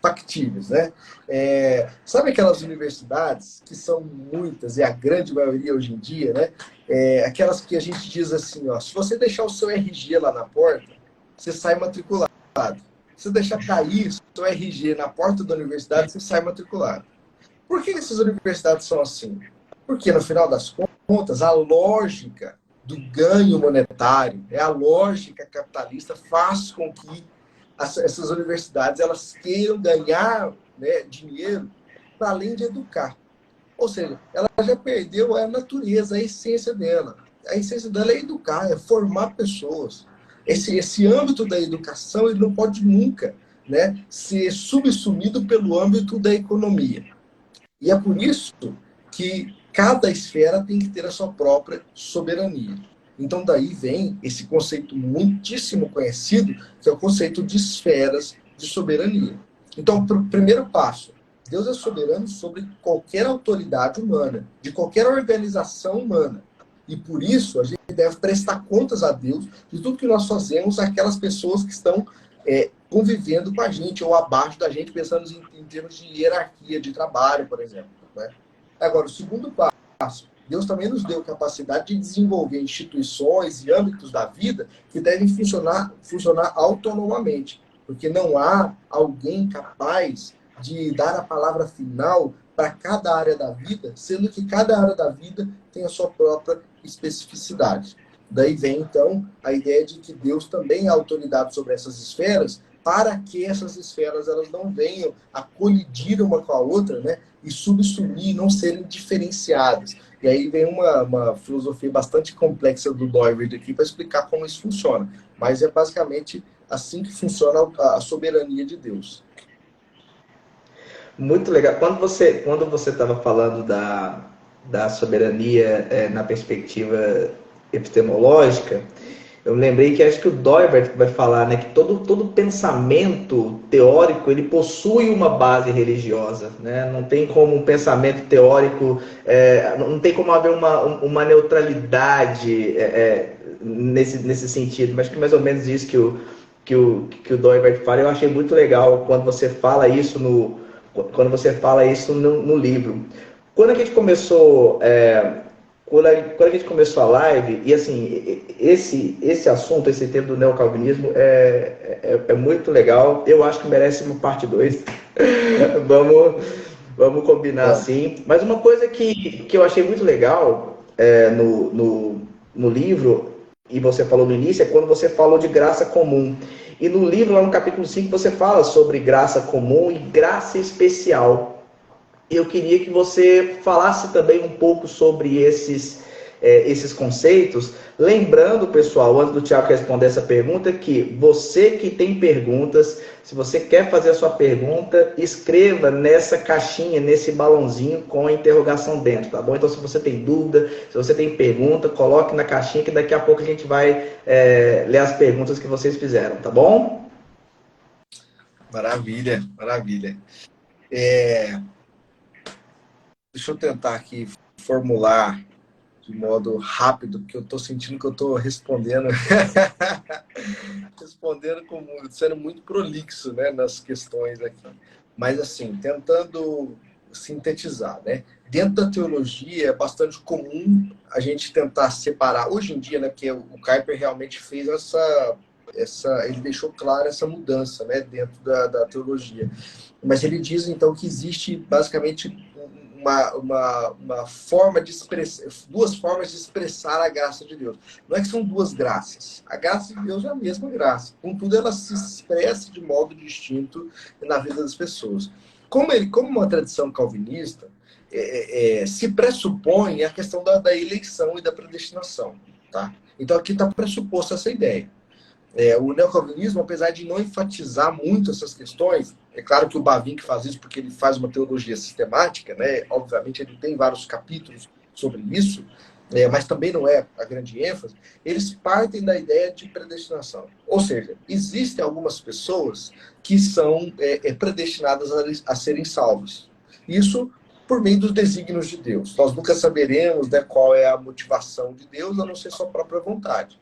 factíveis, né? Sabe aquelas universidades que são muitas, e a grande maioria hoje em dia, né? Aquelas que a gente diz assim, ó, se você deixar o seu RG lá na porta, você sai matriculado. Se você deixar cair o seu RG na porta da universidade, você sai matriculado. Por que essas universidades são assim? Porque, no final das contas, a lógica do ganho monetário, a lógica capitalista faz com que essas universidades elas queiram ganhar, né, dinheiro para além de educar. Ou seja, ela já perdeu a natureza, a essência dela. A essência dela é educar, é formar pessoas. Esse âmbito da educação ele não pode nunca, né, ser subsumido pelo âmbito da economia. E é por isso que cada esfera tem que ter a sua própria soberania. Então, daí vem esse conceito muitíssimo conhecido, que é o conceito de esferas de soberania. Então, o primeiro passo, Deus é soberano sobre qualquer autoridade humana, de qualquer organização humana. E por isso, a gente deve prestar contas a Deus de tudo que nós fazemos àquelas pessoas que estão convivendo com a gente, ou abaixo da gente, pensando em termos de hierarquia de trabalho, por exemplo. Né? Agora, o segundo passo, Deus também nos deu capacidade de desenvolver instituições e âmbitos da vida que devem funcionar autonomamente, porque não há alguém capaz de dar a palavra final para cada área da vida, sendo que cada área da vida tem a sua própria especificidade. Daí vem, então, a ideia de que Deus também é autoridade sobre essas esferas, para que essas esferas elas não venham a colidir uma com a outra, né, e subsumir, não serem diferenciadas. E aí vem uma filosofia bastante complexa do Doiverd aqui para explicar como isso funciona. Mas é basicamente assim que funciona a soberania de Deus. Muito legal. Quando você estava falando da soberania na perspectiva epistemológica, eu lembrei que acho que o Doivert vai falar, né, que todo pensamento teórico ele possui uma base religiosa, né? Não tem como um pensamento teórico, não tem como haver uma neutralidade nesse sentido. Mas que mais ou menos isso que o Doivert fala, eu achei muito legal quando você fala isso no livro. Quando a gente começou quando a gente começou a live, e assim, esse assunto, esse tema do neocalvinismo é muito legal. Eu acho que merece uma parte 2. vamos combinar assim. Mas uma coisa que eu achei muito legal no livro, e você falou no início, é quando você falou de graça comum. E no livro, lá no capítulo 5, você fala sobre graça comum e graça especial. Eu queria que você falasse também um pouco sobre esses conceitos, lembrando, pessoal, antes do Thiago responder essa pergunta, que você que tem perguntas, se você quer fazer a sua pergunta, escreva nessa caixinha, nesse balãozinho com a interrogação dentro, tá bom? Então, se você tem dúvida, se você tem pergunta, coloque na caixinha que daqui a pouco a gente vai ler as perguntas que vocês fizeram, tá bom? Maravilha, maravilha. Deixa eu tentar aqui formular de modo rápido, porque eu estou sentindo que eu estou respondendo sendo muito prolixo, né, nas questões aqui. Mas assim, tentando sintetizar, né? Dentro da teologia é bastante comum a gente tentar separar, hoje em dia, né, porque o Kuyper realmente fez ele deixou clara essa mudança, né, dentro da teologia. Mas ele diz, então, que existe basicamente uma forma de expressar, duas formas de expressar a graça de Deus. Não é que são duas graças. A graça de Deus é a mesma graça. Contudo, ela se expressa de modo distinto na vida das pessoas. Como uma tradição calvinista, se pressupõe a questão da eleição e da predestinação. Tá? Então, aqui está pressuposta essa ideia. O neocalvinismo, apesar de não enfatizar muito essas questões, é claro que o Bavinck faz isso porque ele faz uma teologia sistemática, né? Obviamente ele tem vários capítulos sobre isso, mas também não é a grande ênfase. Eles partem da ideia de predestinação. Ou seja, existem algumas pessoas que são predestinadas a serem salvas. Isso por meio dos desígnios de Deus. Nós nunca saberemos, né, qual é a motivação de Deus, a não ser sua própria vontade.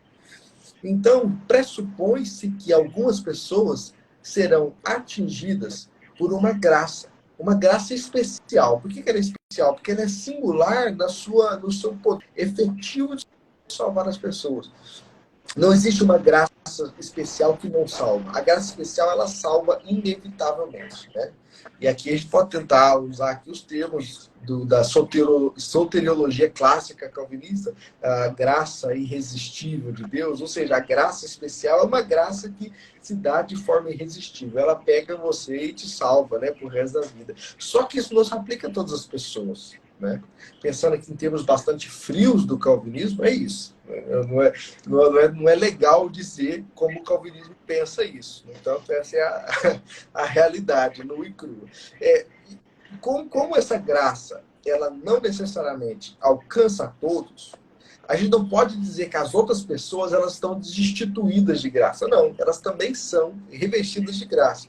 Então, pressupõe-se que algumas pessoas serão atingidas por uma graça especial. Por que ela é especial? Porque ela é singular no seu poder efetivo de salvar as pessoas. Não existe uma graça especial que não salva. A graça especial, ela salva inevitavelmente, né? E aqui a gente pode tentar usar aqui os termos da soteriologia clássica calvinista, a graça irresistível de Deus, ou seja, a graça especial é uma graça que se dá de forma irresistível. Ela pega você e te salva, né, pro resto da vida. Só que isso não se aplica a todas as pessoas, né? Pensando aqui em termos bastante frios do calvinismo, é isso. Não é legal dizer como o calvinismo pensa isso. Então, essa é a realidade, nua e crua. Como essa graça ela não necessariamente alcança a todos, a gente não pode dizer que as outras pessoas elas estão destituídas de graça. Não, elas também são revestidas de graça.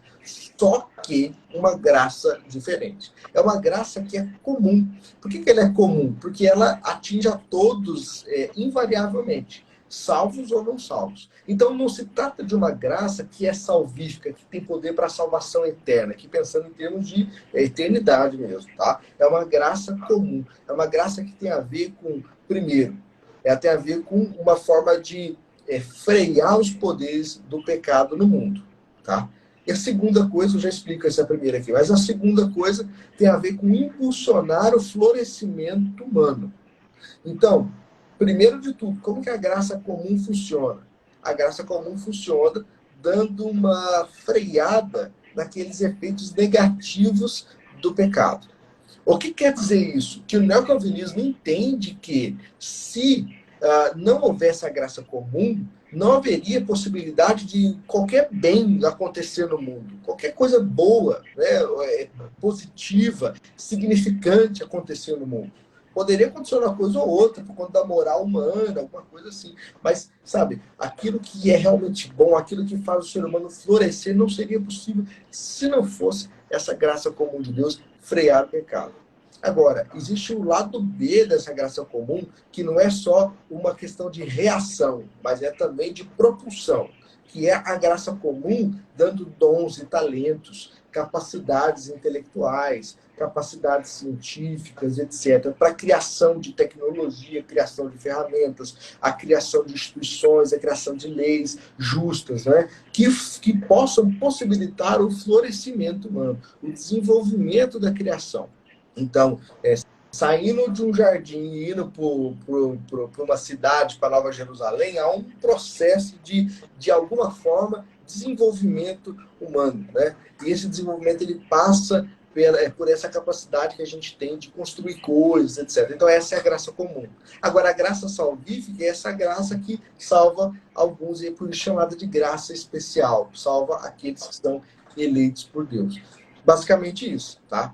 Só que uma graça diferente. É uma graça que é comum. Por que ela é comum? Porque ela atinge a todos invariavelmente, salvos ou não salvos. Então não se trata de uma graça que é salvífica, que tem poder para a salvação eterna, aqui pensando em termos de eternidade mesmo, tá? É uma graça comum. É uma graça que tem a ver com, primeiro, tem a ver com uma forma de frear os poderes do pecado no mundo, tá? E a segunda coisa, eu já explico essa primeira aqui, mas a segunda coisa tem a ver com impulsionar o florescimento humano. Então, primeiro de tudo, como que a graça comum funciona? A graça comum funciona dando uma freada naqueles efeitos negativos do pecado. O que quer dizer isso? Que o neocalvinismo entende que se não houvesse a graça comum, não haveria possibilidade de qualquer bem acontecer no mundo, qualquer coisa boa, né, positiva, significante acontecer no mundo. Poderia acontecer uma coisa ou outra, por conta da moral humana, alguma coisa assim. Mas, sabe, aquilo que é realmente bom, aquilo que faz o ser humano florescer, não seria possível se não fosse essa graça comum de Deus frear o pecado. Agora, existe um lado B dessa graça comum, que não é só uma questão de reação, mas é também de propulsão, que é a graça comum dando dons e talentos, capacidades intelectuais, capacidades científicas, etc., para a criação de tecnologia, criação de ferramentas, a criação de instituições, a criação de leis justas, né? que possam possibilitar o florescimento humano, o desenvolvimento da criação. Então, saindo de um jardim e indo para uma cidade, para Nova Jerusalém, há um processo de alguma forma, desenvolvimento humano, né? E esse desenvolvimento ele passa por essa capacidade que a gente tem de construir coisas, etc. Então, essa é a graça comum. Agora, a graça salvífica é essa graça que salva alguns, e é por isso chamada de graça especial, salva aqueles que são eleitos por Deus. Basicamente isso, tá?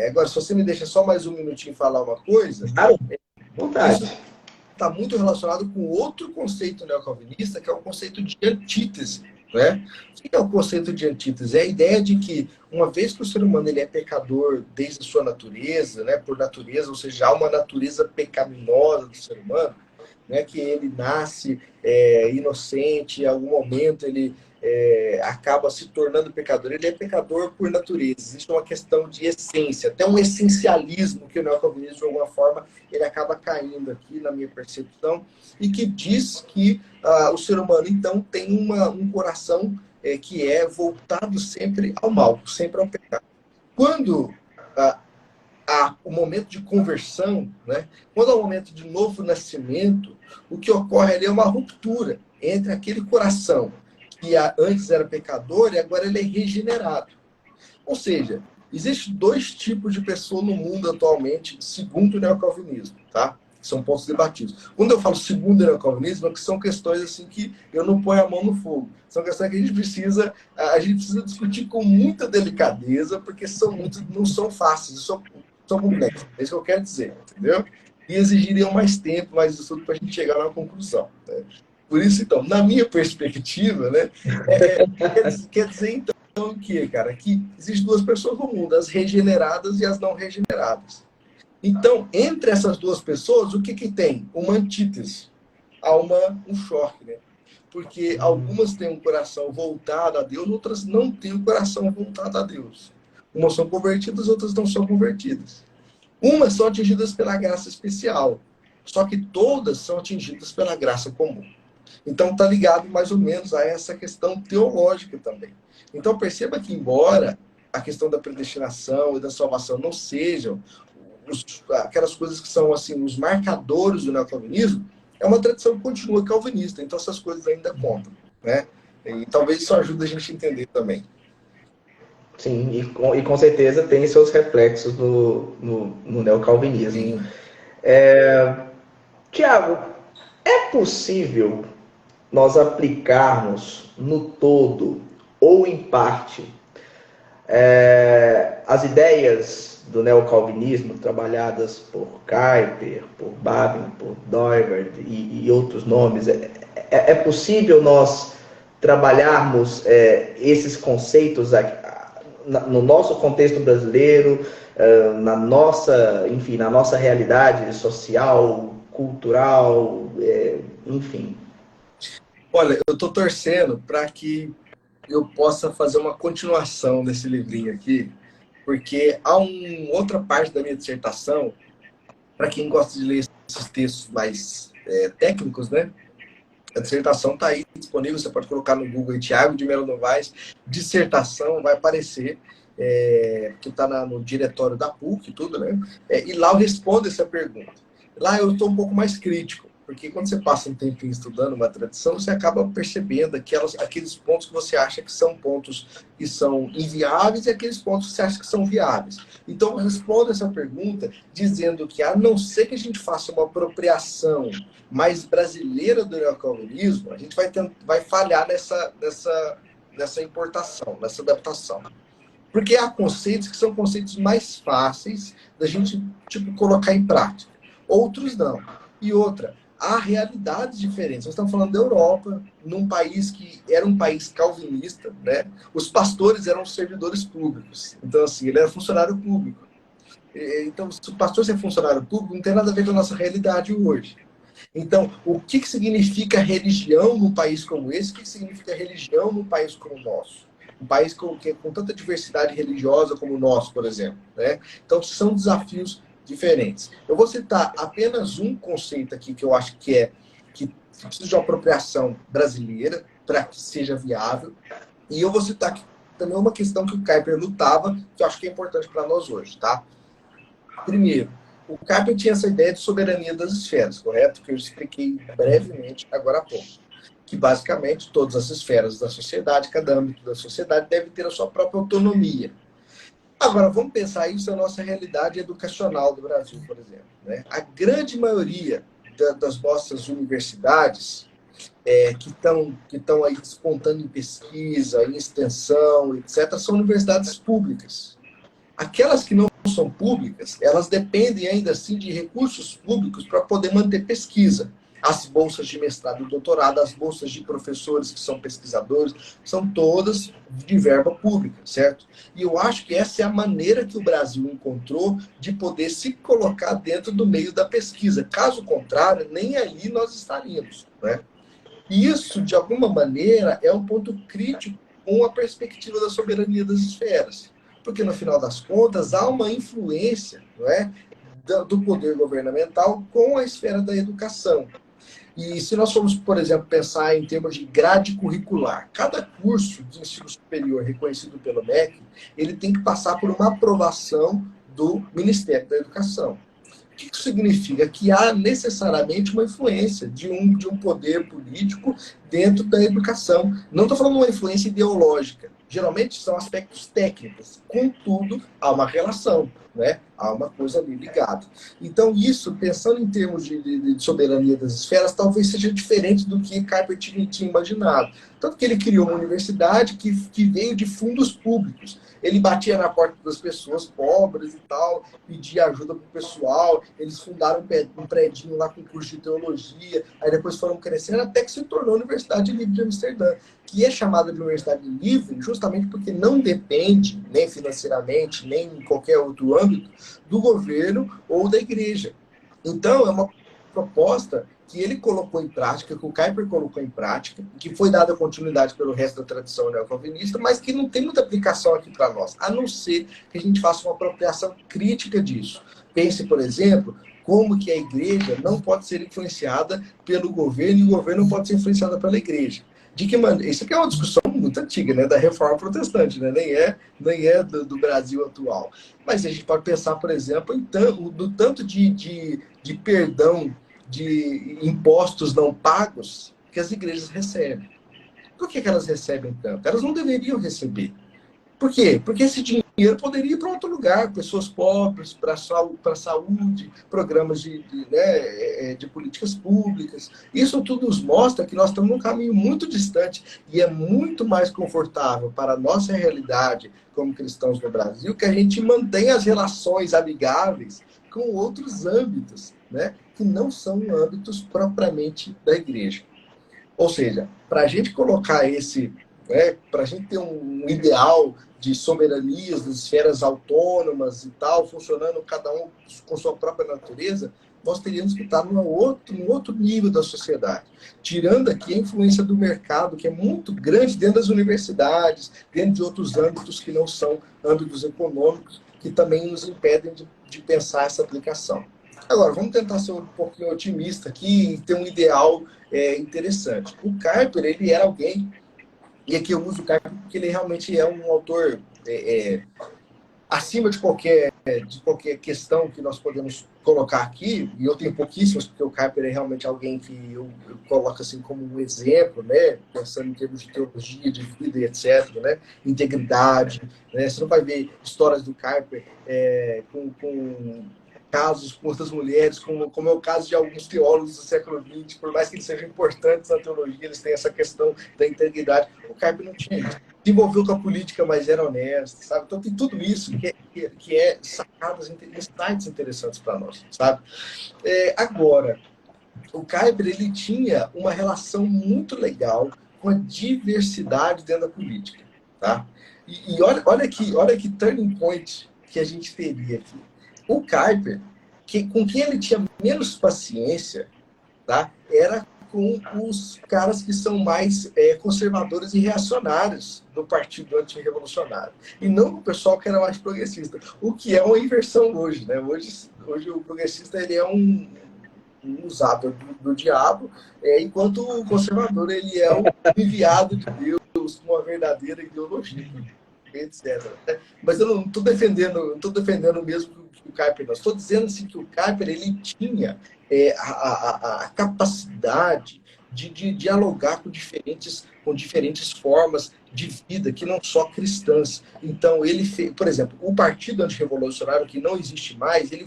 Agora, se você me deixa só mais um minutinho falar uma coisa, claro, vontade. Isso está muito relacionado com outro conceito neocalvinista, que é o conceito de antítese, né? O que é o conceito de antítese? É a ideia de que, uma vez que o ser humano ele é pecador desde a sua natureza, né? Por natureza, ou seja, há uma natureza pecaminosa do ser humano, né? Que ele nasce inocente, em algum momento ele acaba se tornando pecador. Ele é pecador por natureza. Existe uma questão de essência, até um essencialismo que o neocalvinismo, de alguma forma, ele acaba caindo aqui, na minha percepção, e que diz que o ser humano, então, tem um coração que é voltado sempre ao mal, sempre ao pecado. Quando há o momento de conversão, né? Quando há o momento de novo nascimento, o que ocorre ali é uma ruptura entre aquele coração que antes era pecador e agora ele é regenerado. Ou seja, existem dois tipos de pessoa no mundo atualmente, segundo o neocalvinismo, tá? São pontos debatidos. Quando eu falo segundo o neocalvinismo, é que são questões assim que eu não ponho a mão no fogo. São questões que a gente precisa discutir com muita delicadeza, porque não são fáceis, são complexas. É isso que eu quero dizer, entendeu? E exigiriam mais tempo, mais estudo para a gente chegar a uma conclusão, né? Por isso, então, na minha perspectiva, né, quer dizer, então, que existem duas pessoas no mundo, as regeneradas e as não regeneradas. Então, entre essas duas pessoas, o que tem? Uma antítese. Há um choque, né? Porque algumas têm um coração voltado a Deus, outras não têm um coração voltado a Deus. Umas são convertidas, outras não são convertidas. Umas são atingidas pela graça especial, só que todas são atingidas pela graça comum. Então está ligado mais ou menos a essa questão teológica também. Então perceba que, embora a questão da predestinação e da salvação não sejam aquelas coisas que são assim os marcadores do neocalvinismo, é uma tradição que continua calvinista, então essas coisas ainda contam, né? E talvez isso ajude a gente a entender também. Sim, e com certeza tem seus reflexos no neocalvinismo. Tiago, é possível nós aplicarmos no todo ou em parte as ideias do neocalvinismo trabalhadas por Kuyper, por Babin, por Dooivard e outros nomes? É possível nós trabalharmos esses conceitos no nosso contexto brasileiro, na nossa realidade social, cultural, enfim? Olha, eu estou torcendo para que eu possa fazer uma continuação desse livrinho aqui, porque há outra parte da minha dissertação, para quem gosta de ler esses textos mais técnicos, né? A dissertação está aí disponível, você pode colocar no Google Thiago de Mello Novaes, dissertação, vai aparecer, que está no diretório da PUC e tudo, né? E lá eu respondo essa pergunta. Lá eu estou um pouco mais crítico, porque quando você passa um tempinho estudando uma tradição, você acaba percebendo aqueles pontos que você acha que são pontos que são inviáveis e aqueles pontos que você acha que são viáveis. Então, eu respondo essa pergunta dizendo que, a não ser que a gente faça uma apropriação mais brasileira do neocalvinismo, a gente vai falhar nessa importação, nessa adaptação. Porque há conceitos que são conceitos mais fáceis da gente colocar em prática. Outros não. E outra, há realidades diferentes. Nós estamos falando da Europa, num país que era um país calvinista, né? Os pastores eram servidores públicos. Então, assim, ele era funcionário público. Então, se o pastor ser funcionário público, não tem nada a ver com a nossa realidade hoje. Então, o que significa religião num país como esse? O que significa religião num país como o nosso? Um país com tanta diversidade religiosa como o nosso, por exemplo, né? Então, são desafios diferentes. Eu vou citar apenas um conceito aqui que eu acho que precisa de uma apropriação brasileira para que seja viável. E eu vou citar aqui também uma questão que o Kuyper lutava, que eu acho que é importante para nós hoje, tá? Primeiro, o Kuyper tinha essa ideia de soberania das esferas, correto? Que eu expliquei brevemente agora há pouco. Que basicamente todas as esferas da sociedade, cada âmbito da sociedade deve ter a sua própria autonomia. Agora, vamos pensar isso na nossa realidade educacional do Brasil, por exemplo, né? A grande maioria das nossas universidades que estão aí despontando em pesquisa, em extensão, etc., são universidades públicas. Aquelas que não são públicas, elas dependem ainda assim de recursos públicos para poder manter pesquisa. As bolsas de mestrado e doutorado, as bolsas de professores que são pesquisadores, são todas de verba pública, certo? E eu acho que essa é a maneira que o Brasil encontrou de poder se colocar dentro do meio da pesquisa. Caso contrário, nem ali nós estaríamos, né? E isso, de alguma maneira, é um ponto crítico com a perspectiva da soberania das esferas. Porque, no final das contas, há uma influência, não é, do poder governamental com a esfera da educação. E se nós formos, por exemplo, pensar em termos de grade curricular, cada curso de ensino superior reconhecido pelo MEC, ele tem que passar por uma aprovação do Ministério da Educação. O que isso significa? Que há necessariamente uma influência de um poder político dentro da educação. Não estou falando de uma influência ideológica. Geralmente são aspectos técnicos. Contudo, há uma relação, né? Há uma coisa ali ligada. Então, isso, pensando em termos de soberania das esferas, talvez seja diferente do que Kuyper tinha imaginado. Tanto que ele criou uma universidade que veio de fundos públicos. Ele batia na porta das pessoas pobres e tal, pedia ajuda para o pessoal. Eles fundaram um predinho lá com curso de teologia. Aí depois foram crescendo até que se tornou a Universidade Livre de Amsterdã, que é chamada de Universidade Livre justamente porque não depende, nem financeiramente, nem em qualquer outro âmbito, do governo ou da igreja. Então, é uma proposta que ele colocou em prática, que o Kuyper colocou em prática, que foi dada continuidade pelo resto da tradição neocalvinista, mas que não tem muita aplicação aqui para nós, a não ser que a gente faça uma apropriação crítica disso. Pense, por exemplo, como que a igreja não pode ser influenciada pelo governo e o governo não pode ser influenciado pela igreja. De que maneira? Isso aqui é uma discussão muito antiga, né, da reforma protestante, né? Nem é do Brasil atual. Mas a gente pode pensar, por exemplo, do tanto de perdão de impostos não pagos que as igrejas recebem. Por que elas recebem tanto? Elas não deveriam receber. Por quê? Porque esse dinheiro poderia ir para outro lugar, pessoas pobres, para a saúde, programas de políticas públicas. Isso tudo nos mostra que nós estamos num caminho muito distante e é muito mais confortável para a nossa realidade como cristãos no Brasil que a gente mantenha as relações amigáveis com outros âmbitos, né, que não são âmbitos propriamente da igreja. Ou seja, para a gente colocar para a gente ter um ideal de soberanias, de esferas autônomas e tal, funcionando cada um com sua própria natureza, nós teríamos que estar num outro nível da sociedade. Tirando aqui a influência do mercado, que é muito grande dentro das universidades, dentro de outros âmbitos que não são âmbitos econômicos, que também nos impedem de pensar essa aplicação. Agora, vamos tentar ser um pouquinho otimista aqui e ter um ideal interessante. O Kuyper, ele era alguém, e aqui eu uso o Kuyper porque ele realmente é um autor acima de qualquer questão que nós podemos colocar aqui, e eu tenho pouquíssimas, porque o Kuyper é realmente alguém que eu coloco assim como um exemplo, né? Pensando em termos de teologia, de vida e etc., né? Integridade, né? Você não vai ver histórias do Kuyper com casos com outras mulheres, como é o caso de alguns teólogos do século XX, por mais que eles sejam importantes na teologia, eles têm essa questão da integridade. O Kuyper não tinha isso. Se envolveu com a política, mas era honesto, sabe? Então tem tudo isso que é sacadas, insights interessantes para nós, sabe? Agora, o Kuyper, ele tinha uma relação muito legal com a diversidade dentro da política, tá? E olha que turning point que a gente teria aqui. O Kuyper, com quem ele tinha menos paciência, tá? Era com os caras que são mais conservadores e reacionários do partido antirrevolucionário. E não com o pessoal que era mais progressista. O que é uma inversão hoje, né? Hoje o progressista ele é um usado do diabo, enquanto o conservador ele é um enviado de Deus com uma verdadeira ideologia, etc. Mas eu não estou defendendo mesmo que o Kuyper, não. Estou dizendo assim, que o Kuyper ele tinha a capacidade de dialogar com diferentes formas de vida, que não só cristãs. Então, ele fez, por exemplo, o Partido Antirrevolucionário, que não existe mais, ele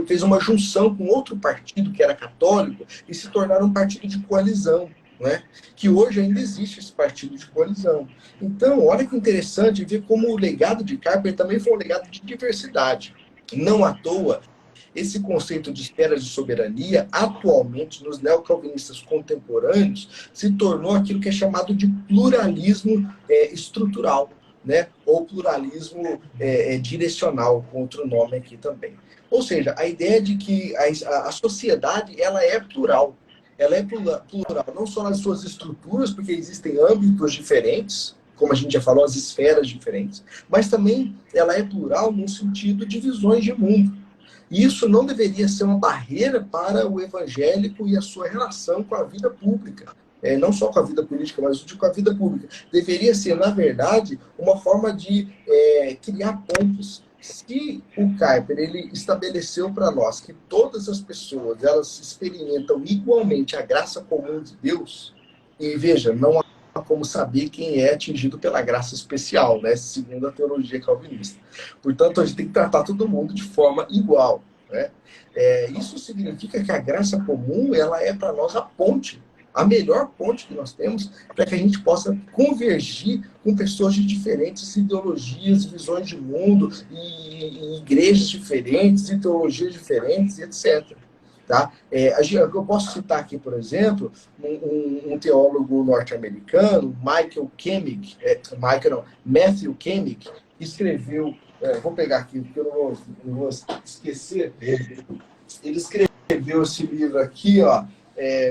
fez uma junção com outro partido, que era católico, e se tornaram um partido de coalizão, né? Que hoje ainda existe esse partido de coalizão. Então, olha que interessante ver como o legado de Kuyper também foi um legado de diversidade. Não à toa, esse conceito de esferas de soberania, atualmente, nos neocalvinistas contemporâneos, se tornou aquilo que é chamado de pluralismo estrutural, né? Ou pluralismo direcional, com outro nome aqui também. Ou seja, a ideia de que a sociedade ela é plural. Ela é plural não só nas suas estruturas, porque existem âmbitos diferentes, como a gente já falou, as esferas diferentes, mas também ela é plural no sentido de visões de mundo. E isso não deveria ser uma barreira para o evangélico e a sua relação com a vida pública. Não só com a vida política, mas com a vida pública. Deveria ser, na verdade, uma forma de criar pontos. Se o Kuyper ele estabeleceu para nós que todas as pessoas elas experimentam igualmente a graça comum de Deus, e veja, não há como saber quem é atingido pela graça especial, né, segundo a teologia calvinista. Portanto, a gente tem que tratar todo mundo de forma igual, né? Isso significa que a graça comum ela é para nós a ponte, a melhor ponte que nós temos para que a gente possa convergir com pessoas de diferentes ideologias, visões de mundo, e igrejas diferentes, e teologias diferentes, etc. Tá? Eu posso citar aqui, por exemplo, um teólogo norte-americano, Matthew Kemmick, que escreveu, vou pegar aqui, porque eu não vou esquecer dele. Ele escreveu esse livro aqui, ó,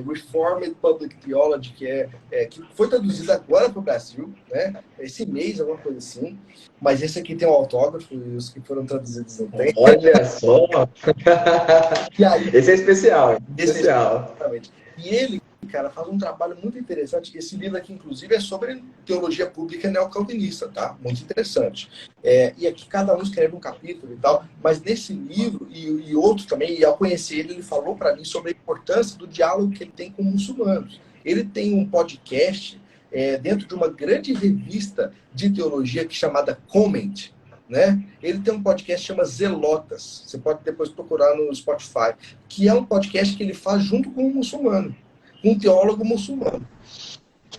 Reformed Public Theology, que foi traduzido agora para o Brasil, né? Esse mês, alguma coisa assim. Mas esse aqui tem um autógrafo, e os que foram traduzidos não tem. Olha só! E aí, Esse é especial, esse especial. exatamente. E ele, cara, faz um trabalho muito interessante. Esse livro aqui, inclusive, é sobre teologia pública neocalvinista, tá? Muito interessante. E aqui cada um escreve um capítulo e tal, mas nesse livro e outro também, e ao conhecer ele, ele falou para mim sobre a importância do diálogo que ele tem com muçulmanos. Ele tem um podcast dentro de uma grande revista de teologia que é chamada Comment, né? Ele tem um podcast que chama Zelotas. Você pode depois procurar no Spotify, que é um podcast que ele faz junto com um muçulmano, um teólogo muçulmano.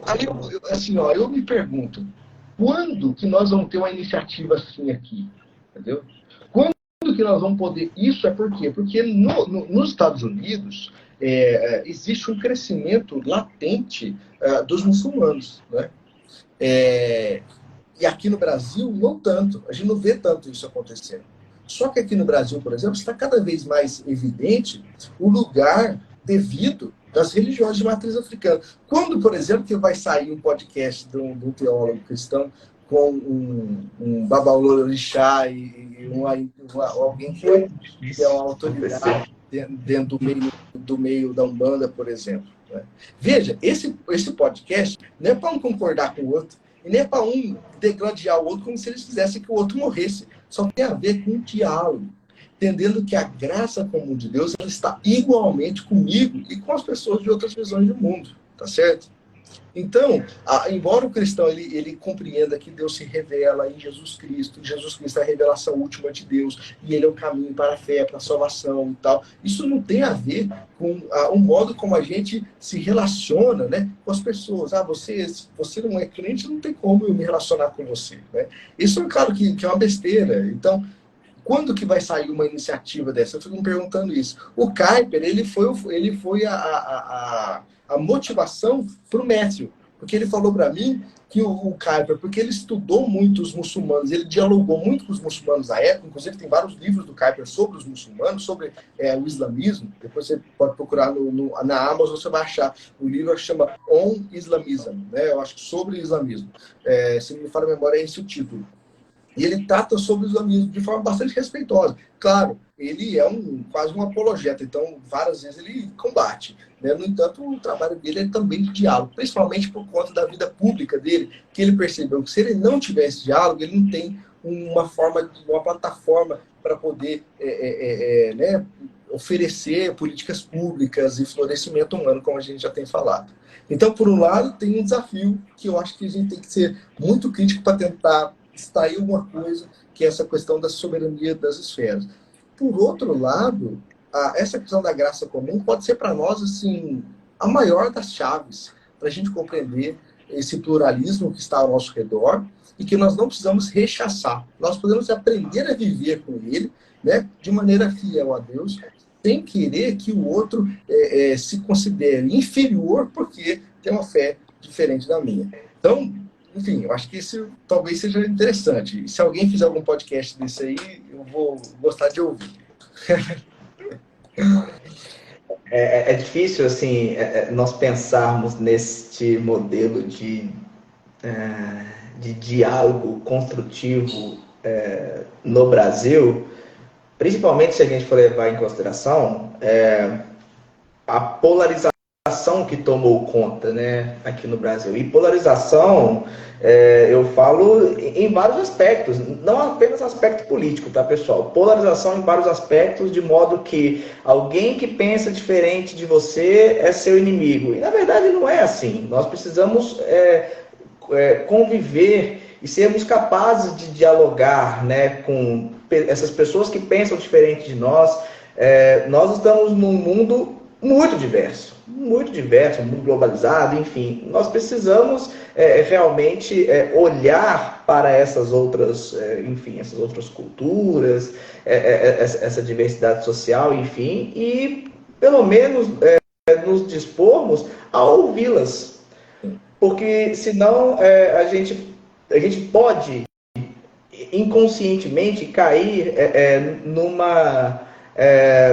Aí, assim, ó, eu me pergunto, quando que nós vamos ter uma iniciativa assim aqui? Entendeu? Quando que nós vamos poder... Isso é por quê? Porque nos Estados Unidos existe um crescimento latente dos muçulmanos, né? E aqui no Brasil, não tanto. A gente não vê tanto isso acontecendo. Só que aqui no Brasil, por exemplo, está cada vez mais evidente o lugar devido das religiões de matriz africana. Quando, por exemplo, que vai sair um podcast de um teólogo cristão com um babaorixá e alguém que é uma autoridade dentro do meio da Umbanda, por exemplo. Né? Veja, esse podcast não é para um concordar com o outro, e nem é para um degladiar o outro como se eles quisessem que o outro morresse. Só tem a ver com o diálogo. Entendendo que a graça comum de Deus ela está igualmente comigo e com as pessoas de outras visões do mundo. Tá certo? Então, embora o cristão ele compreenda que Deus se revela em Jesus Cristo é a revelação última de Deus, e ele é o caminho para a fé, para a salvação e tal, isso não tem a ver com o modo como a gente se relaciona, né, com as pessoas. Você não é crente, não tem como eu me relacionar com você. Né? Isso é claro que é uma besteira. Então, quando que vai sair uma iniciativa dessa? Eu fico me perguntando isso. O Kuyper, ele foi a motivação para o Matthew, porque ele falou para mim que o Kuyper, porque ele estudou muito os muçulmanos, ele dialogou muito com os muçulmanos da época, inclusive tem vários livros do Kuyper sobre os muçulmanos, sobre o islamismo. Depois você pode procurar na Amazon, você vai achar o livro que chama On Islamism, né? Eu acho que sobre o islamismo. Se não me falha a memória, é esse o título. E ele trata sobre o islamismo de forma bastante respeitosa. Claro, ele é quase um apologeta, então várias vezes ele combate. Né? No entanto, o trabalho dele é também de diálogo, principalmente por conta da vida pública dele, que ele percebeu que se ele não tivesse diálogo, ele não tem uma plataforma para poder né, oferecer políticas públicas e florescimento humano, como a gente já tem falado. Então, por um lado, tem um desafio que eu acho que a gente tem que ser muito crítico para tentar extrair alguma coisa, que é essa questão da soberania das esferas. Por outro lado, essa questão da graça comum pode ser para nós assim a maior das chaves para a gente compreender esse pluralismo que está ao nosso redor e que nós não precisamos rechaçar. Nós podemos aprender a viver com ele, né, de maneira fiel a Deus, sem querer que o outro se considere inferior porque tem uma fé diferente da minha. Então, enfim, eu acho que isso talvez seja interessante. Se alguém fizer algum podcast desse aí, eu vou gostar de ouvir. É difícil, assim, nós pensarmos neste modelo de diálogo construtivo no Brasil, principalmente se a gente for levar em consideração a polarização que tomou conta, né, aqui no Brasil. E polarização, eu falo em vários aspectos, não apenas aspecto político, tá, pessoal? Polarização em vários aspectos, de modo que alguém que pensa diferente de você é seu inimigo. E, na verdade, não é assim. Nós precisamos conviver e sermos capazes de dialogar, né, com essas pessoas que pensam diferente de nós. Nós estamos num mundo muito diverso, um mundo globalizado, enfim. Nós precisamos realmente olhar para essas outras, essas outras culturas, essa diversidade social, enfim, e pelo menos nos dispormos a ouvi-las, porque senão a gente pode inconscientemente cair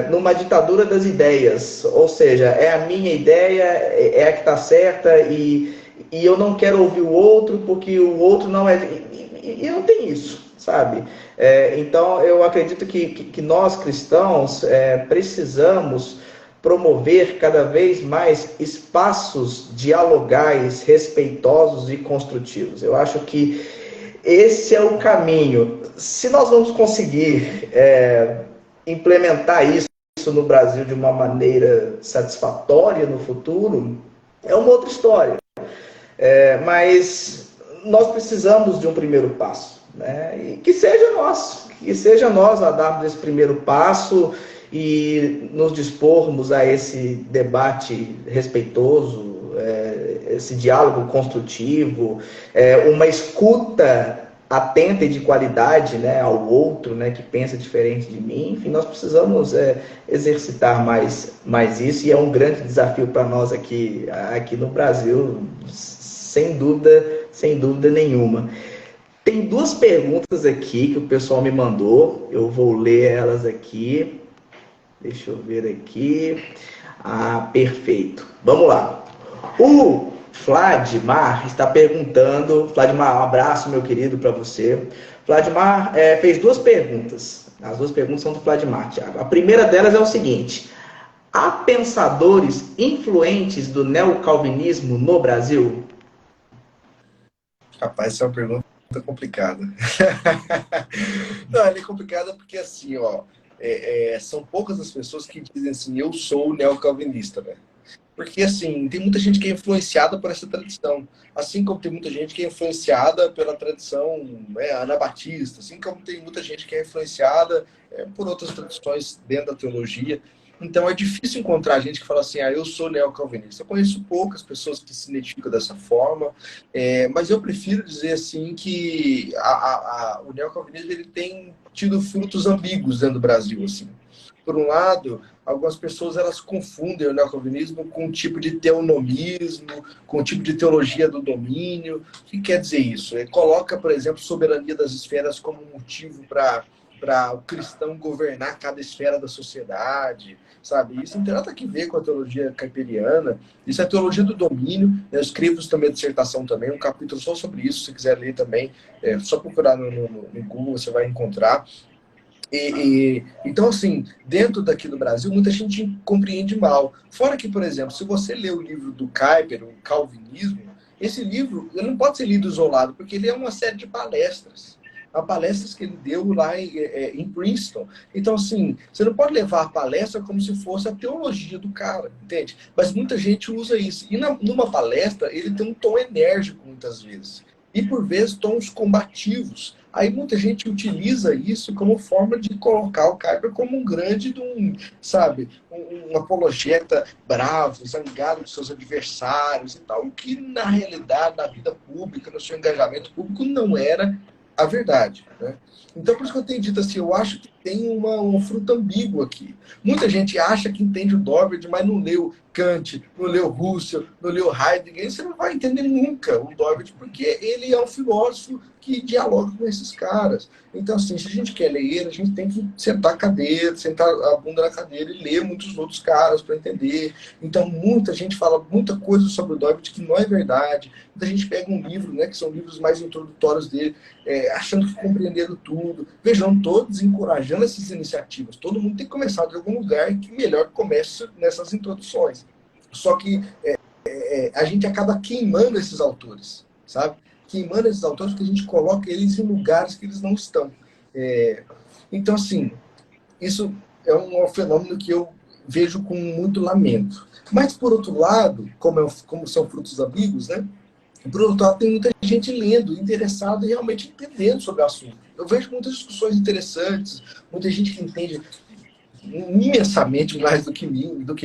numa ditadura das ideias, ou seja, é a minha ideia, é a que está certa e eu não quero ouvir o outro porque o outro não é... E não tem isso, sabe? Então, eu acredito que nós cristãos precisamos promover cada vez mais espaços dialogais, respeitosos e construtivos. Eu acho que esse é o caminho. Se nós vamos conseguir implementar isso no Brasil de uma maneira satisfatória no futuro, é uma outra história. Mas nós precisamos de um primeiro passo, né? E que seja nós a darmos esse primeiro passo e nos dispormos a esse debate respeitoso, esse diálogo construtivo, uma escuta atenta e de qualidade, né, ao outro, né, que pensa diferente de mim. Enfim, nós precisamos exercitar mais isso, e é um grande desafio para nós aqui no Brasil, sem dúvida nenhuma. Tem duas perguntas aqui que o pessoal me mandou, eu vou ler elas aqui. Deixa eu ver aqui. Perfeito. Vamos lá. O Vladimar está perguntando. Vladimar, um abraço, meu querido, para você. Vladimar fez duas perguntas. As duas perguntas são do Vladimar, Thiago. A primeira delas é o seguinte: há pensadores influentes do neocalvinismo no Brasil? Rapaz, essa é uma pergunta complicada. Não, ela é complicada porque, assim, ó, são poucas as pessoas que dizem assim, eu sou neocalvinista, né? Porque, assim, tem muita gente que é influenciada por essa tradição. Assim como tem muita gente que é influenciada pela tradição anabatista. Assim como tem muita gente que é influenciada por outras tradições dentro da teologia. Então, é difícil encontrar gente que fala assim, eu sou neocalvinista. Eu conheço poucas pessoas que se identificam dessa forma. Mas eu prefiro dizer, assim, que o neocalvinismo ele tem tido frutos ambíguos dentro do Brasil, assim. Por um lado, algumas pessoas elas confundem o neocalvinismo com um tipo de teonomismo, com um tipo de teologia do domínio. O que quer dizer isso? Ele coloca, por exemplo, soberania das esferas como um motivo para o cristão governar cada esfera da sociedade, sabe? Isso não tem nada a ver com a teologia caipiriana. Isso é a teologia do domínio. Eu escrevo também a dissertação também, um capítulo só sobre isso, se quiser ler também. Só procurar no Google, você vai encontrar. Então, assim, dentro daqui do Brasil, muita gente compreende mal. Fora que, por exemplo, se você ler o livro do Kuyper, o Calvinismo, esse livro ele não pode ser lido isolado, porque ele é uma série de palestras. Há palestras que ele deu lá em Princeton. Então, assim, você não pode levar a palestra como se fosse a teologia do cara, entende? Mas muita gente usa isso. E numa palestra, ele tem um tom enérgico, muitas vezes. E, por vezes, tons combativos. Aí muita gente utiliza isso como forma de colocar o Kuyper como um grande, sabe, um apologeta bravo, zangado com seus adversários e tal, o que na realidade, na vida pública, no seu engajamento público, não era a verdade, né? Então, por isso que eu tenho dito assim, eu acho que tem um fruto ambíguo aqui. Muita gente acha que entende o Dorbert, mas não leu Kant, não leu Russell, não leu Heidegger. Você não vai entender nunca o Dorbert, porque ele é um filósofo que dialoga com esses caras. Então, assim, se a gente quer ler ele, a gente tem que sentar a bunda na cadeira e ler muitos outros caras para entender. Então, muita gente fala muita coisa sobre o Dorbert que não é verdade. Muita gente pega um livro, né, que são livros mais introdutórios dele, achando que compreenderam tudo. Vejam, todos encorajando essas iniciativas. Todo mundo tem que começar de algum lugar que melhor comece nessas introduções. Só que a gente acaba queimando esses autores, sabe? Queimando esses autores porque a gente coloca eles em lugares que eles não estão. Então, assim, isso é um fenômeno que eu vejo com muito lamento. Mas, por outro lado, como são frutos ambíguos, né? Por outro lado, tem muita gente lendo, interessada e realmente entendendo sobre o assunto. Eu vejo muitas discussões interessantes, muita gente que entende imensamente mais do que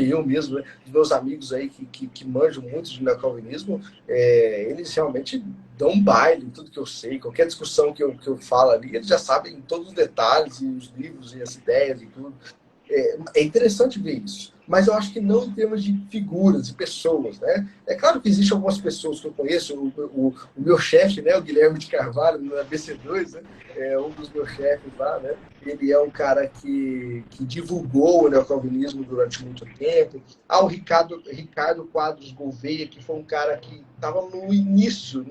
eu mesmo, né? Os meus amigos aí que manjam muito de neocalvinismo, eles realmente dão um baile em tudo que eu sei, qualquer discussão que eu falo ali, eles já sabem todos os detalhes, e os livros, e as ideias e tudo. É interessante ver isso. Mas eu acho que não em termos de figuras, de pessoas, né? É claro que existem algumas pessoas que eu conheço, o meu chefe, né, o Guilherme de Carvalho, na BC2, né, é um dos meus chefes lá, né? Ele é um cara que divulgou o neocalvinismo durante muito tempo. O Ricardo Quadros Gouveia, que foi um cara que estava no início,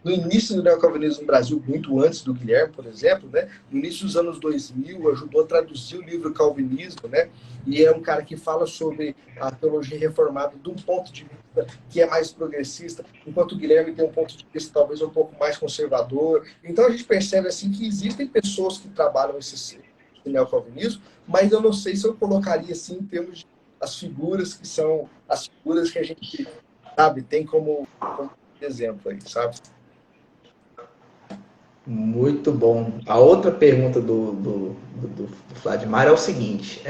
no início do neocalvinismo no Brasil, muito antes do Guilherme, por exemplo, né? No início dos anos 2000, ajudou a traduzir o livro Calvinismo, né? E é um cara que fala sobre a teologia reformada de um ponto de vista que é mais progressista, enquanto o Guilherme tem um ponto de vista talvez um pouco mais conservador. Então a gente percebe assim que existem pessoas que trabalham esse neocalvinismo, mas eu não sei se eu colocaria assim em termos de as figuras que são as figuras que a gente, sabe, tem como exemplo aí, sabe? Muito bom. A outra pergunta do Vladimir é o seguinte: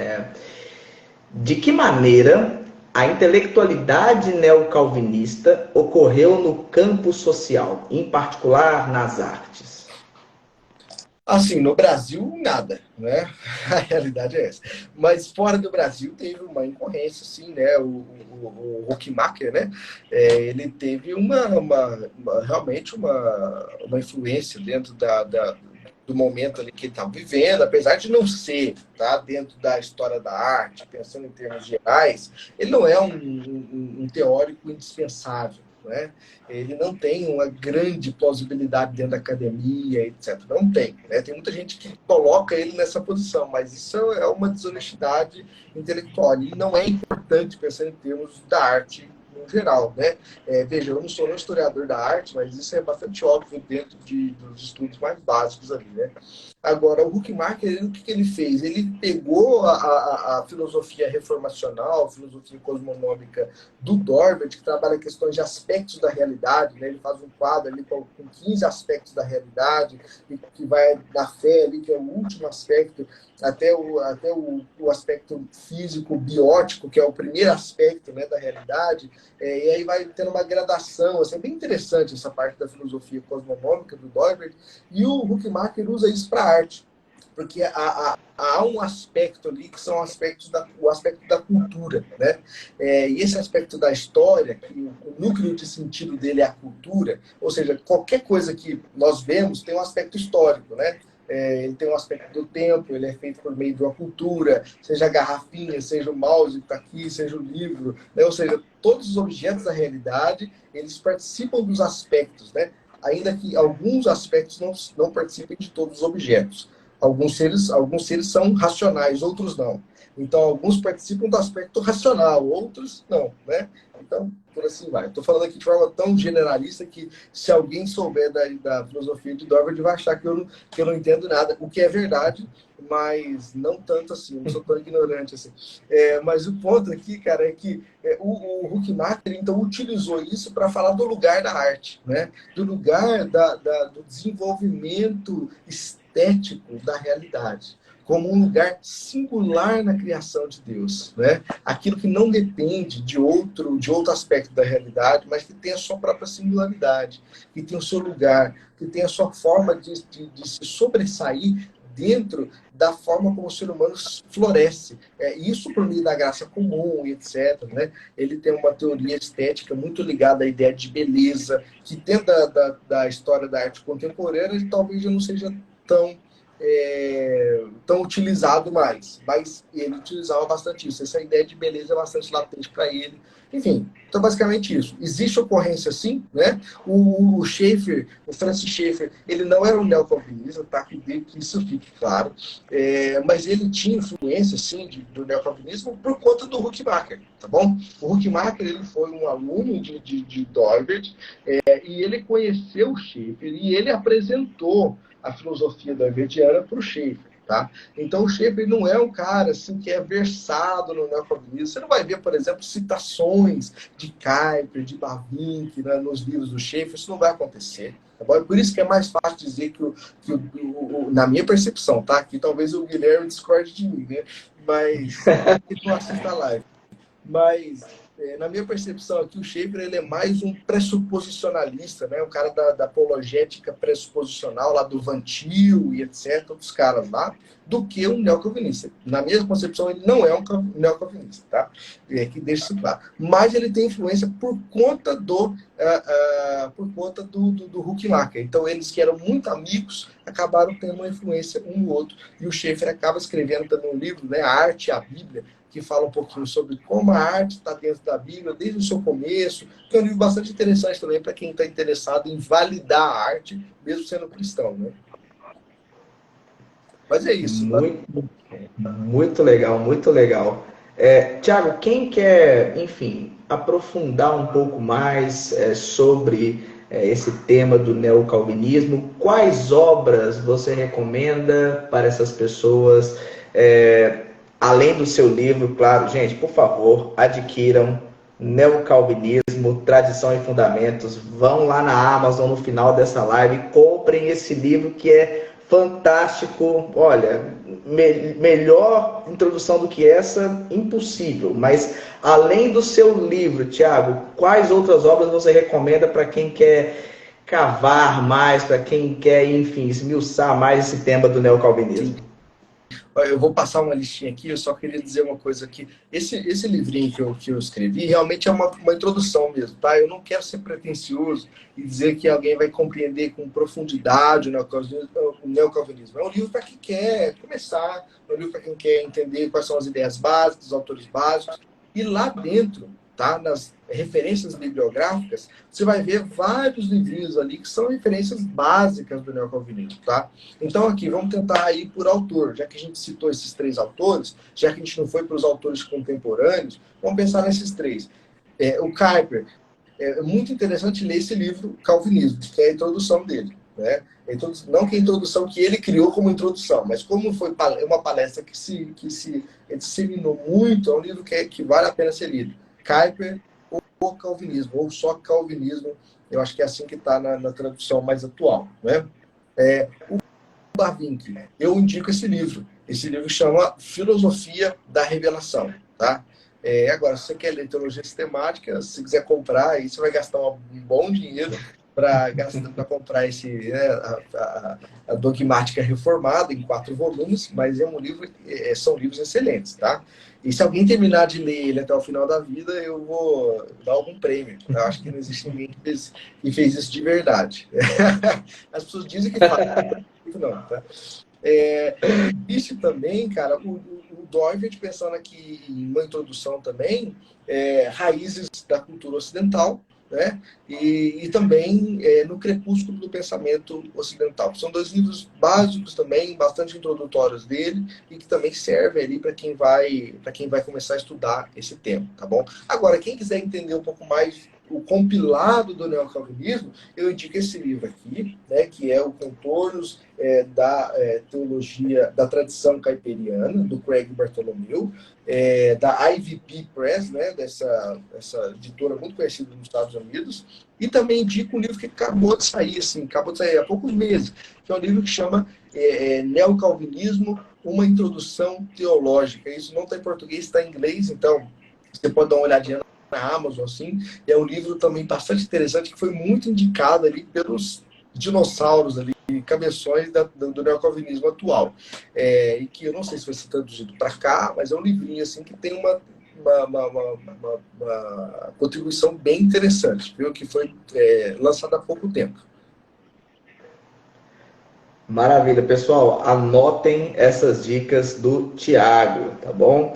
de que maneira a intelectualidade neocalvinista ocorreu no campo social, em particular nas artes? Assim, no Brasil, nada, né? A realidade é essa. Mas fora do Brasil teve uma incorrência, sim, né? O Huckmacher, né? Ele teve realmente uma influência dentro do momento ali que ele estava vivendo, apesar de não ser, tá, dentro da história da arte, pensando em termos gerais, ele não é um teórico indispensável, né? Ele não tem uma grande plausibilidade dentro da academia, etc. Não tem, né? Tem muita gente que coloca ele nessa posição, mas isso é uma desonestidade intelectual e não é importante pensar em termos da arte no geral, né? Veja, eu não sou um historiador da arte, mas isso é bastante óbvio dentro dos estudos mais básicos ali, né? Agora, o Huckmacher, o que ele fez? Ele pegou a filosofia reformacional, a filosofia cosmonômica do Dorbert, que trabalha questões de aspectos da realidade, né? Ele faz um quadro ali com 15 aspectos da realidade, que vai da fé ali, que é o último aspecto, até o aspecto físico, biótico, que é o primeiro aspecto, né, da realidade, e aí vai tendo uma gradação, assim, é bem interessante essa parte da filosofia cosmonômica do Dorbert, e o Huckmacher usa isso para a arte, porque há um aspecto ali que são o aspecto da cultura, né? E esse aspecto da história, que o núcleo de sentido dele é a cultura, ou seja, qualquer coisa que nós vemos tem um aspecto histórico, né? Ele tem um aspecto do tempo, ele é feito por meio de uma cultura, seja a garrafinha, seja o mouse que está aqui, seja o livro, né? Ou seja, todos os objetos da realidade, eles participam dos aspectos, né? Ainda que alguns aspectos não participem de todos os objetos. Alguns seres são racionais, outros não. Então, alguns participam do aspecto racional, outros não, né? Então, por assim vai. Estou falando aqui de forma tão generalista que se alguém souber da filosofia de Dorbert vai achar que eu não entendo nada, o que é verdade, mas não tanto assim, não sou tão ignorante assim. Mas o ponto aqui, cara, é que o Huckmacher, então, utilizou isso para falar do lugar da arte, né? Do lugar do desenvolvimento estético da realidade, como um lugar singular na criação de Deus, né? Aquilo que não depende de outro aspecto da realidade, mas que tem a sua própria singularidade, que tem o seu lugar, que tem a sua forma de se sobressair dentro da forma como o ser humano floresce. Isso por meio da graça comum, etc. Né? Ele tem uma teoria estética muito ligada à ideia de beleza, que dentro da história da arte contemporânea ele talvez já não seja tão utilizado mais, mas ele utilizava bastante isso. Essa ideia de beleza é bastante latente para ele. Enfim, então basicamente isso. Existe ocorrência sim, né? O Schaeffer, o Francis Schaeffer, ele não era um neocalvinista, tá? Que isso fique claro, mas ele tinha influência sim do neocalvinismo por conta do Huckmacher, tá bom? O Huckmacher, ele foi um aluno de Dorbert, e ele conheceu o Schaeffer e ele apresentou a filosofia darwiniana para o Schaeffer, tá? Então o Schaeffer não é um cara assim que é versado no neocalvinismo. Você não vai ver, por exemplo, citações de Kuyper, de Bavinck, né, nos livros do Schaeffer. Isso não vai acontecer. Tá bom? Por isso que é mais fácil dizer na minha percepção, tá? Que talvez o Guilherme discorde de mim, né? Mas que não assista a live. Mas na minha percepção aqui, o Schaeffer ele é mais um pressuposicionalista, né? O cara da apologética pressuposicional, lá do Van Til e etc., dos caras lá, do que um neocalvinista. Na minha concepção, ele não é um neocalvinista, tá? É que deixa isso claro. Mas ele tem influência por conta do Huckmacher. Então, eles que eram muito amigos, acabaram tendo uma influência um no outro. E o Schaeffer acaba escrevendo também um livro, né? A Arte e a Bíblia, que fala um pouquinho sobre como a arte está dentro da Bíblia desde o seu começo, que é um livro bastante interessante também para quem está interessado em validar a arte, mesmo sendo cristão, né? Mas é isso. Muito legal, muito legal. Tiago, quem quer, enfim, aprofundar um pouco mais sobre esse tema do neocalvinismo, quais obras você recomenda para essas pessoas? Além do seu livro, claro, gente, por favor, adquiram Neocalvinismo, Tradição e Fundamentos. Vão lá na Amazon no final dessa live, comprem esse livro que é fantástico. Olha, melhor introdução do que essa, impossível. Mas além do seu livro, Tiago, quais outras obras você recomenda para quem quer cavar mais, para quem quer, enfim, esmiuçar mais esse tema do neocalvinismo? Eu vou passar uma listinha aqui, eu só queria dizer uma coisa aqui. Esse livrinho que eu escrevi realmente é uma introdução mesmo, tá? Eu não quero ser pretencioso e dizer que alguém vai compreender com profundidade o neocalvinismo. É um livro para quem quer começar, é um livro para quem quer entender quais são as ideias básicas, os autores básicos. E lá dentro, tá? Nas referências bibliográficas, você vai ver vários livrinhos ali que são referências básicas do neocalvinismo, tá? Então aqui, vamos tentar ir por autor. Já que a gente citou esses três autores, já que a gente não foi para os autores contemporâneos, vamos pensar nesses três. O Kuyper, é muito interessante ler esse livro, Calvinismo, que é a introdução dele, né? Não que a introdução que ele criou como introdução, mas como foi uma palestra que se disseminou muito, é um livro que vale a pena ser lido. Kuyper, ou Calvinismo, ou só Calvinismo, eu acho que é assim que está na tradução mais atual, né? O Bavinck, eu indico esse livro. Esse livro chama Filosofia da Revelação, tá? Agora, se você quer ler teologia sistemática, se quiser comprar, aí você vai gastar um bom dinheiro para comprar a Dogmática Reformada em 4 volumes, mas são livros excelentes, tá? E se alguém terminar de ler ele até o final da vida, eu vou dar algum prêmio. Eu acho que não existe ninguém que fez isso de verdade. As pessoas dizem que fazem, não, tá? Existe também, cara, o Dorvett, pensando aqui em uma introdução também, raízes da cultura ocidental, né? E também no Crepúsculo do Pensamento Ocidental. São 2 livros básicos também, bastante introdutórios dele, e que também servem ali para quem vai começar a estudar esse tema, tá bom? Agora, quem quiser entender um pouco mais o compilado do neocalvinismo, eu indico esse livro aqui, né, que é o Contornos da Teologia da Tradição Kuyperiana, do Craig Bartholomew, da IVP Press, né, dessa editora muito conhecida nos Estados Unidos, e também indico um livro que acabou de sair há poucos meses, que é um livro que chama Neocalvinismo, uma introdução teológica. Isso não está em português, está em inglês, então você pode dar uma olhadinha na Amazon, assim. É um livro também bastante interessante, que foi muito indicado ali pelos dinossauros ali, cabeções do neocalvinismo atual. E que eu não sei se vai ser traduzido para cá, mas é um livrinho assim que tem uma contribuição bem interessante, viu? Que foi lançado há pouco tempo. Maravilha, pessoal, anotem essas dicas do Tiago, tá bom?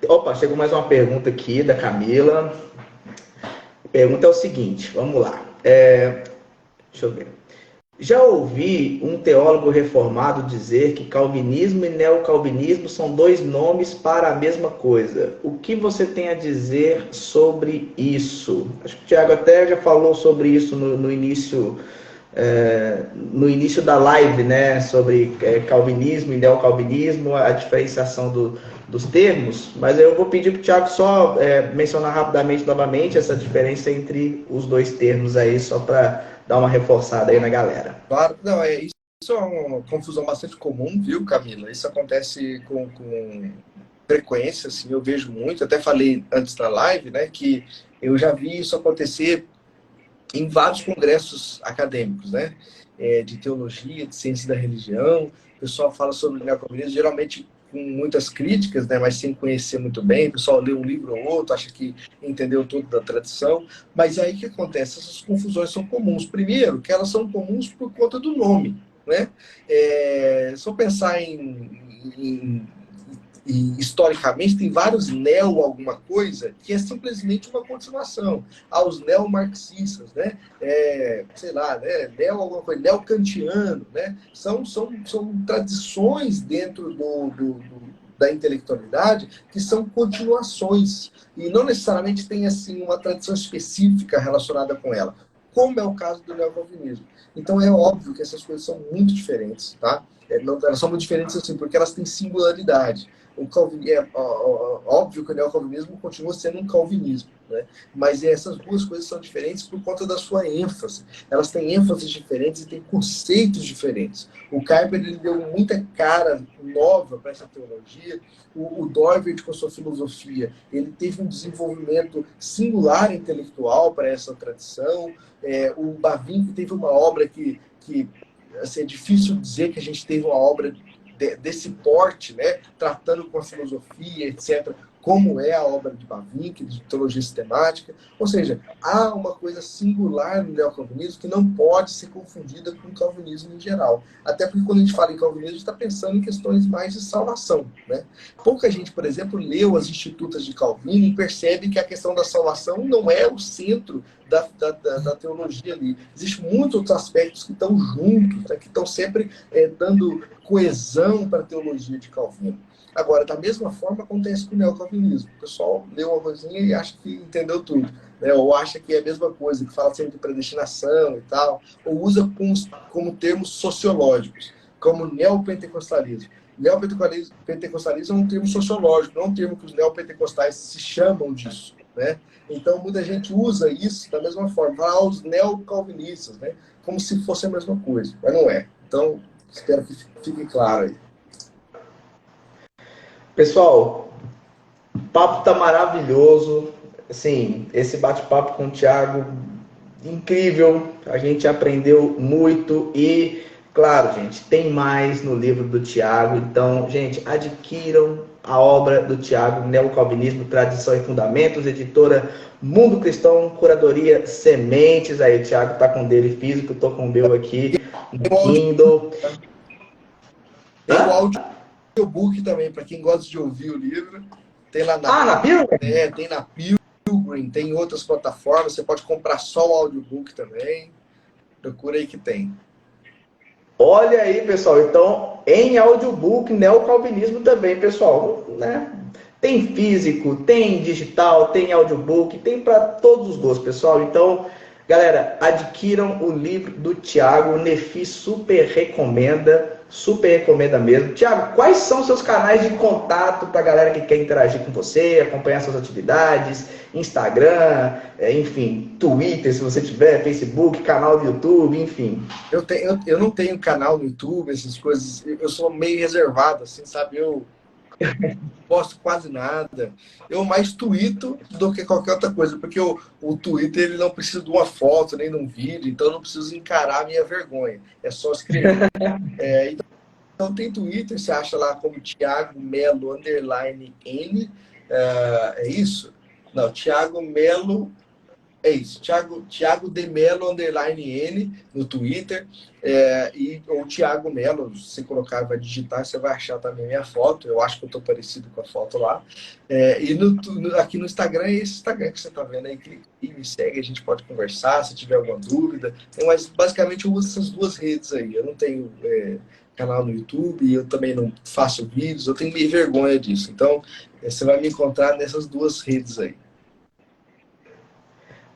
Opa, chegou mais uma pergunta aqui da Camila. A pergunta é o seguinte, vamos lá. Deixa eu ver. Já ouvi um teólogo reformado dizer que calvinismo e neocalvinismo são 2 nomes para a mesma coisa. O que você tem a dizer sobre isso? Acho que o Tiago até já falou sobre isso no início da live, né? Sobre calvinismo e neocalvinismo, a diferenciação dos termos. Mas eu vou pedir para o Tiago só mencionar rapidamente novamente essa diferença entre os 2 termos aí, só para dar uma reforçada aí na galera. Claro, não, isso é uma confusão bastante comum, viu, Camila? Isso acontece com frequência, assim, eu vejo muito, até falei antes da live, né, que eu já vi isso acontecer em vários congressos acadêmicos, né, de teologia, de ciência da religião. O pessoal fala sobre o neocalvinismo, geralmente com muitas críticas, né, mas sem conhecer muito bem. O pessoal lê um livro ou outro, acha que entendeu tudo da tradição. Mas aí o que acontece? Essas confusões são comuns. Primeiro, que elas são comuns por conta do nome, né? Se eu pensar e historicamente tem vários neo alguma coisa que é simplesmente uma continuação aos neomarxistas, né? Sei lá, né? Neo alguma coisa, neo-kantiano, né? São tradições dentro da intelectualidade que são continuações e não necessariamente tem assim uma tradição específica relacionada com ela, como é o caso do neocalvinismo. Então é óbvio que essas coisas são muito diferentes, tá? Elas são muito diferentes assim porque elas têm singularidade. Óbvio que o neocalvinismo continua sendo um calvinismo, né? Mas essas duas coisas são diferentes por conta da sua ênfase. Elas têm ênfases diferentes e têm conceitos diferentes. O Kuyper, ele deu muita cara nova para essa teologia. O Dorward, com sua filosofia, ele teve um desenvolvimento singular intelectual para essa tradição. O Bavinck teve uma obra que assim, é difícil dizer que a gente teve uma obra desse porte, né, tratando com a filosofia, etc., como é a obra de Bavinck, de teologia sistemática. Ou seja, há uma coisa singular no neocalvinismo que não pode ser confundida com o calvinismo em geral. Até porque quando a gente fala em calvinismo, está pensando em questões mais de salvação, né? Pouca gente, por exemplo, leu as Institutas de Calvino e percebe que a questão da salvação não é o centro da teologia ali. Existem muitos outros aspectos que estão juntos, né, que estão sempre dando coesão para a teologia de Calvino. Agora, da mesma forma, acontece com o neocalvinismo. O pessoal lê uma coisinha e acha que entendeu tudo, né? Ou acha que é a mesma coisa, que fala sempre de predestinação e tal, ou usa como termos sociológicos, como neopentecostalismo. Neopentecostalismo é um termo sociológico, não é um termo que os neopentecostais se chamam disso, né? Então, muita gente usa isso da mesma forma, fala os neocalvinistas, né? Como se fosse a mesma coisa, mas não é. Então, espero que fique claro aí. Pessoal, o papo tá maravilhoso. Assim, esse bate-papo com o Thiago, incrível. A gente aprendeu muito e, claro, gente, tem mais no livro do Thiago. Então, gente, adquiram a obra do Thiago, Neocalvinismo, Tradição e Fundamentos, editora Mundo Cristão, curadoria Sementes. Aí o Thiago tá com o dele físico, tô com o meu aqui no Kindle. Tem o audiobook também, para quem gosta de ouvir o livro. Tem lá na Pilgrim? Tem na Pilgrim, tem em outras plataformas. Você pode comprar só o audiobook também. Procura aí que tem. Olha aí, pessoal. Então, em audiobook, neocalvinismo também, pessoal, né? Tem físico, tem digital, tem audiobook, tem para todos os gostos, pessoal. Então, galera, adquiram o livro do Thiago. O Nefi super recomenda mesmo. Thiago, quais são seus canais de contato para a galera que quer interagir com você, acompanhar suas atividades, Instagram, enfim, Twitter, se você tiver, Facebook, canal do YouTube, enfim. Eu não tenho canal no YouTube, essas coisas. Eu sou meio reservado, assim, sabe? Eu não posto quase nada. Eu mais tuito do que qualquer outra coisa, porque o Twitter ele não precisa de uma foto, nem de um vídeo, então eu não preciso encarar a minha vergonha. É só escrever. Então tem Twitter, você acha lá como Thiago Melo _N. É isso? Não, Thiago Melo. É isso, Thiago de Melo _N no Twitter, ou Thiago Melo, se você colocar, vai digitar, você vai achar também minha foto. Eu acho que eu estou parecido com a foto lá. E aqui no Instagram, é esse Instagram que você está vendo aí, clica e me segue, a gente pode conversar, se tiver alguma dúvida. Mas basicamente eu uso essas duas redes aí. Eu não tenho canal no YouTube, eu também não faço vídeos, eu tenho meio vergonha disso. Então, você vai me encontrar nessas duas redes aí.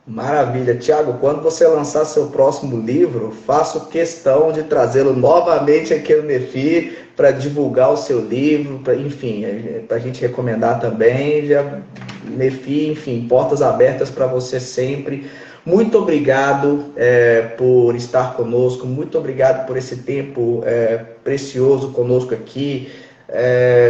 Maravilha. Thiago, quando você lançar seu próximo livro, faço questão de trazê-lo novamente aqui no Nefi para divulgar o seu livro, enfim, para a gente recomendar também. Nefi, enfim, portas abertas para você sempre. Muito obrigado por estar conosco, muito obrigado por esse tempo precioso conosco aqui.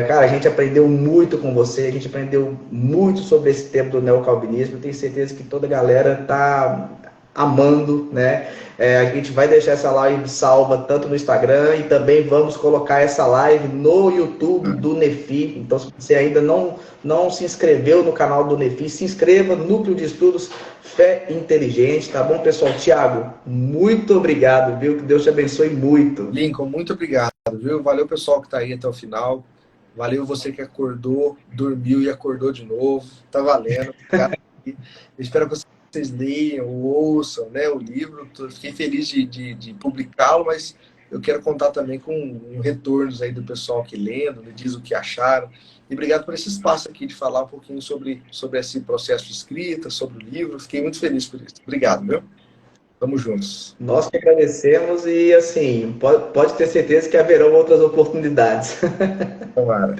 Cara, a gente aprendeu muito com você, a gente aprendeu muito sobre esse tema do neocalvinismo. Tenho certeza que toda a galera tá amando, né? A gente vai deixar essa live salva tanto no Instagram e também vamos colocar essa live no YouTube do Nefi. Então, se você ainda não se inscreveu no canal do Nefi, se inscreva, Núcleo de Estudos Fé Inteligente, tá bom, pessoal? Tiago, muito obrigado, viu? Que Deus te abençoe muito. Lincoln, muito obrigado, viu? Valeu, pessoal que tá aí até o final. Valeu você que acordou, dormiu e acordou de novo. Tá valendo. Eu espero que vocês leiam, ouçam, né, o livro. Fiquei feliz de publicá-lo, mas eu quero contar também com retornos aí do pessoal que lendo, me diz o que acharam. E obrigado por esse espaço aqui de falar um pouquinho sobre esse processo de escrita, sobre o livro. Fiquei muito feliz por isso. Obrigado, viu? Tamo juntos. Nós que agradecemos e, assim, pode ter certeza que haverão outras oportunidades. Tomara.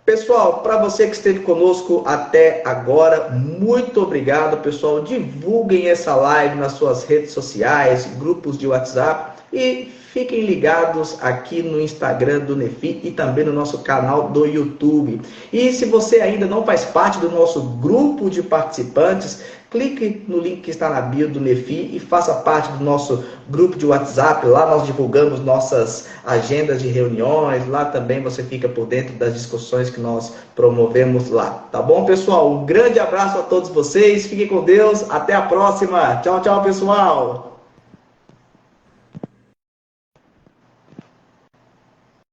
Pessoal, para você que esteve conosco até agora, muito obrigado, pessoal. Divulguem essa live nas suas redes sociais, grupos de WhatsApp e fiquem ligados aqui no Instagram do Nefi e também no nosso canal do YouTube. E se você ainda não faz parte do nosso grupo de participantes, clique no link que está na bio do Nefi e faça parte do nosso grupo de WhatsApp. Lá nós divulgamos nossas agendas de reuniões. Lá também você fica por dentro das discussões que nós promovemos lá. Tá bom, pessoal? Um grande abraço a todos vocês. Fiquem com Deus. Até a próxima. Tchau, tchau, pessoal.